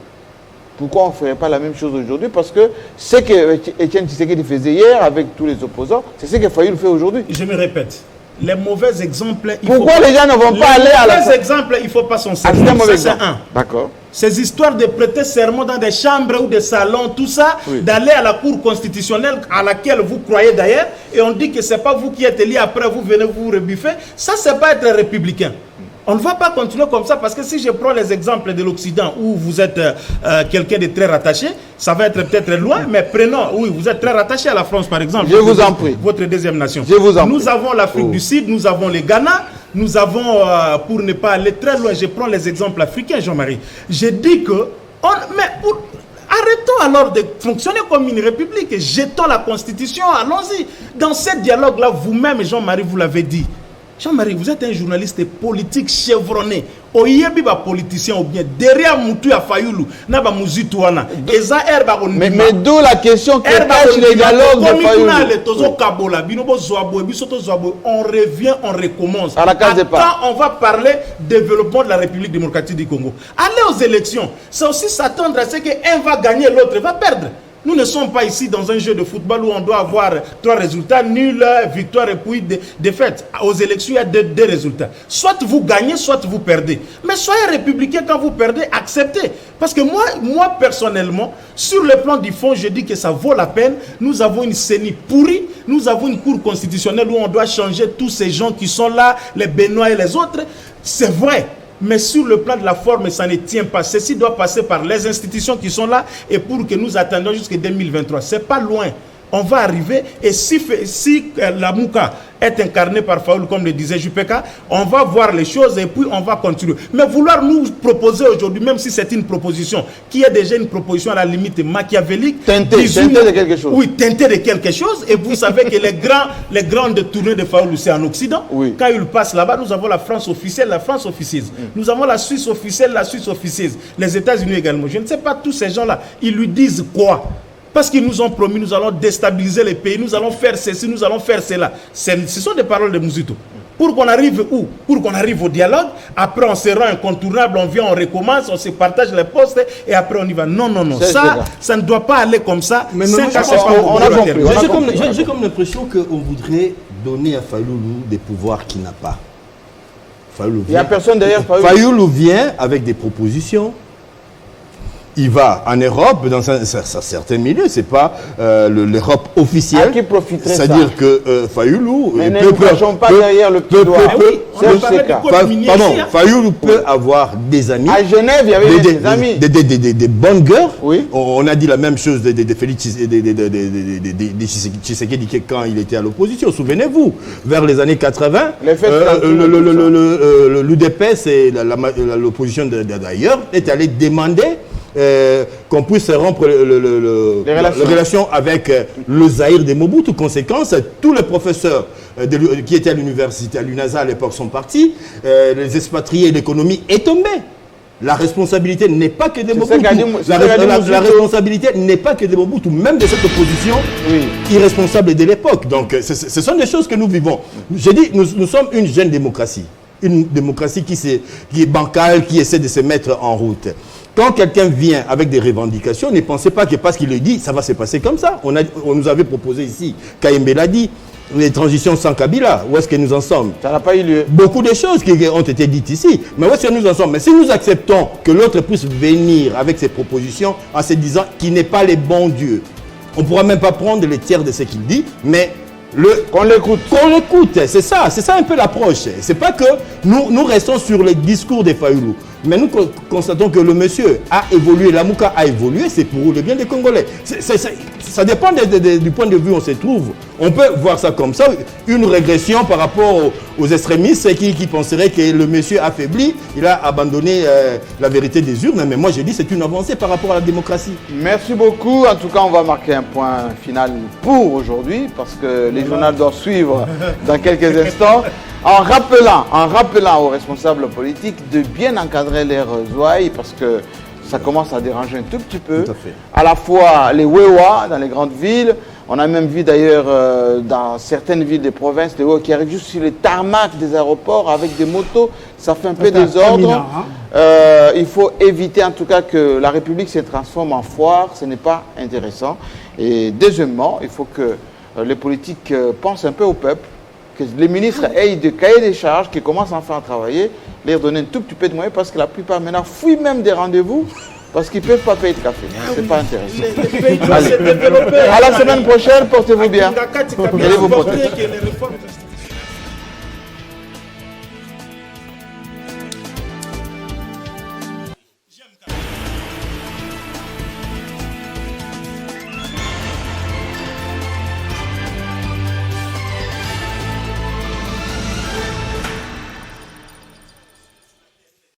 pourquoi on ne ferait pas la même chose aujourd'hui? Parce que ce que Étienne Tshisekedi faisait hier avec tous les opposants, c'est ce que Fayoulou fait aujourd'hui. Je me répète. Les mauvais exemples... Pourquoi les gens ne vont pas aller à la... Les mauvais exemples, il ne faut pas s'en Ah, servir. c'est un mauvais Ça, c'est exemple. un. D'accord. Ces histoires de prêter serment dans des chambres ou des salons, tout ça, Oui. d'aller à la Cour constitutionnelle à laquelle vous croyez d'ailleurs, et on dit que ce n'est pas vous qui êtes élu, après vous venez vous rebuffer, ça c'est pas être républicain. On ne va pas continuer comme ça parce que si je prends les exemples de l'Occident où vous êtes quelqu'un de très rattaché, ça va être peut-être loin, mais prenons, oui, vous êtes très rattaché à la France par exemple. Je vous en prie. Votre deuxième nation. Je vous en Nous prie. avons l'Afrique du Sud, nous avons le Ghana, nous avons, pour ne pas aller très loin, je prends les exemples africains, Jean-Marie. Je dis que, arrêtons alors de fonctionner comme une république, jetons la constitution, allons-y. Dans ce dialogue-là, vous-même, Jean-Marie, vous l'avez dit. Jean-Marie, vous êtes un journaliste politique chevronné. Oyebi ba politicien ou bien derrière Moutou à Fayoulou, na ba Mouzitouana. Eza herba on Mais d'où la question que cache les dialogues de Fayoulou. On revient, on recommence. À la case départ. Quand on va parler développement de la République démocratique du Congo, aller aux élections, c'est aussi s'attendre à ce qu'un va gagner, l'autre va perdre. Nous ne sommes pas ici dans un jeu de football où on doit avoir 3 résultats, nul, victoire et puis défaite. Aux élections, il y a deux résultats. Soit vous gagnez, soit vous perdez. Mais soyez républicain quand vous perdez, acceptez. Parce que moi personnellement, sur le plan du fond, je dis que ça vaut la peine. Nous avons une CENI pourrie, nous avons une cour constitutionnelle où on doit changer tous ces gens qui sont là, les Benoît et les autres. C'est vrai. Mais sur le plan de la forme, ça ne tient pas. Ceci doit passer par les institutions qui sont là et pour que nous attendions jusqu'en 2023. Ce n'est pas loin. On va arriver et si la Mouka est incarnée par Fayoulou, comme le disait Jupeka, on va voir les choses et puis on va continuer. Mais vouloir nous proposer aujourd'hui, même si c'est une proposition qui est déjà une proposition à la limite machiavélique, Teinté de quelque chose. Oui, teinté de quelque chose. Et vous savez que les grandes tournées de Fayoulou, c'est en Occident. Oui. Quand il passe là-bas, nous avons la France officielle, la France officieuse. Nous avons la Suisse officielle, la Suisse officieuse. Les États-Unis également. Je ne sais pas, tous ces gens-là, ils lui disent quoi? Parce qu'ils nous ont promis, nous allons déstabiliser les pays, nous allons faire ceci, nous allons faire cela. Ce sont des paroles de Mouzito. Pour qu'on arrive où? Pour qu'on arrive au dialogue, après on se rend incontournable, on vient, on recommence, on se partage les postes et après on y va. Non, non, non. Ça ne doit pas aller comme ça. Mais on a compris. J'ai comme l'impression qu'on voudrait donner à Fayoulou des pouvoirs qu'il n'a pas. Il n'y a personne derrière Fayoulou. Fayoulou vient avec des propositions. Il va en Europe, dans un certain milieu, c'est pas l'Europe officielle. À qui profiterait ça? C'est-à-dire que Fayoulou... Mais ne nous cachons pas derrière le petit doigt. Fayoulou peut avoir des amis. À Genève, il y avait des amis. Des bonnes guerres. Oui. On a dit la même chose de Félix Tshisekedi quand il était à l'opposition. Souvenez-vous, vers les années 80, l'UDPS et l'opposition d'ailleurs est allé demander qu'on puisse rompre les relations avec le Zaïre de Mobutu. Conséquence, tous les professeurs qui étaient à l'université, à l'UNASA à l'époque, sont partis. Les expatriés, l'économie est tombée. La responsabilité n'est pas que de Mobutu. La responsabilité n'est pas que de Mobutu, même de cette opposition irresponsable de l'époque. Donc, ce sont des choses que nous vivons. J'ai dit, nous sommes une jeune démocratie. Une démocratie qui est bancale, qui essaie de se mettre en route. Quand quelqu'un vient avec des revendications, ne pensez pas que parce qu'il le dit, ça va se passer comme ça. On nous avait proposé ici, KMB l'a dit, les transitions sans Kabila. Où est-ce que nous en sommes? Ça n'a pas eu lieu. Beaucoup de choses qui ont été dites ici. Mais où est-ce que nous en sommes? Mais si nous acceptons que l'autre puisse venir avec ses propositions en se disant qu'il n'est pas le bon Dieu, on ne pourra même pas prendre les tiers de ce qu'il dit, mais qu'on l'écoute. Qu'on l'écoute, c'est ça un peu l'approche. C'est pas que nous restons sur les discours des Fayoulou. Mais nous constatons que le monsieur a évolué, la Mouka a évolué, c'est pour le bien des Congolais. Ça dépend du point de vue où on se trouve. On peut voir ça comme ça, une régression par rapport aux extrémistes qui penseraient que le monsieur affaibli, il a abandonné la vérité des urnes. Mais moi, je dis c'est une avancée par rapport à la démocratie. Merci beaucoup. En tout cas, on va marquer un point final pour aujourd'hui parce que les journaux doivent suivre dans quelques instants. En rappelant aux responsables politiques de bien encadrer leurs ouailles parce que ça commence à déranger un tout petit peu. Tout à fait. À la fois les Wewa dans les grandes villes, on a même vu d'ailleurs dans certaines villes des provinces, les Wewa qui arrivent juste sur les tarmacs des aéroports avec des motos, ça fait un peu désordre. Il faut éviter en tout cas que la République se transforme en foire, ce n'est pas intéressant. Et deuxièmement, il faut que les politiques pensent un peu au peuple, que les ministres aient des cahiers des charges, qui commencent enfin à travailler, leur donner un tout petit peu de moyens, parce que la plupart maintenant fuient même des rendez-vous, parce qu'ils ne peuvent pas payer de café. C'est pas intéressant. Allez. À la semaine prochaine, portez-vous bien. Allez vous porter.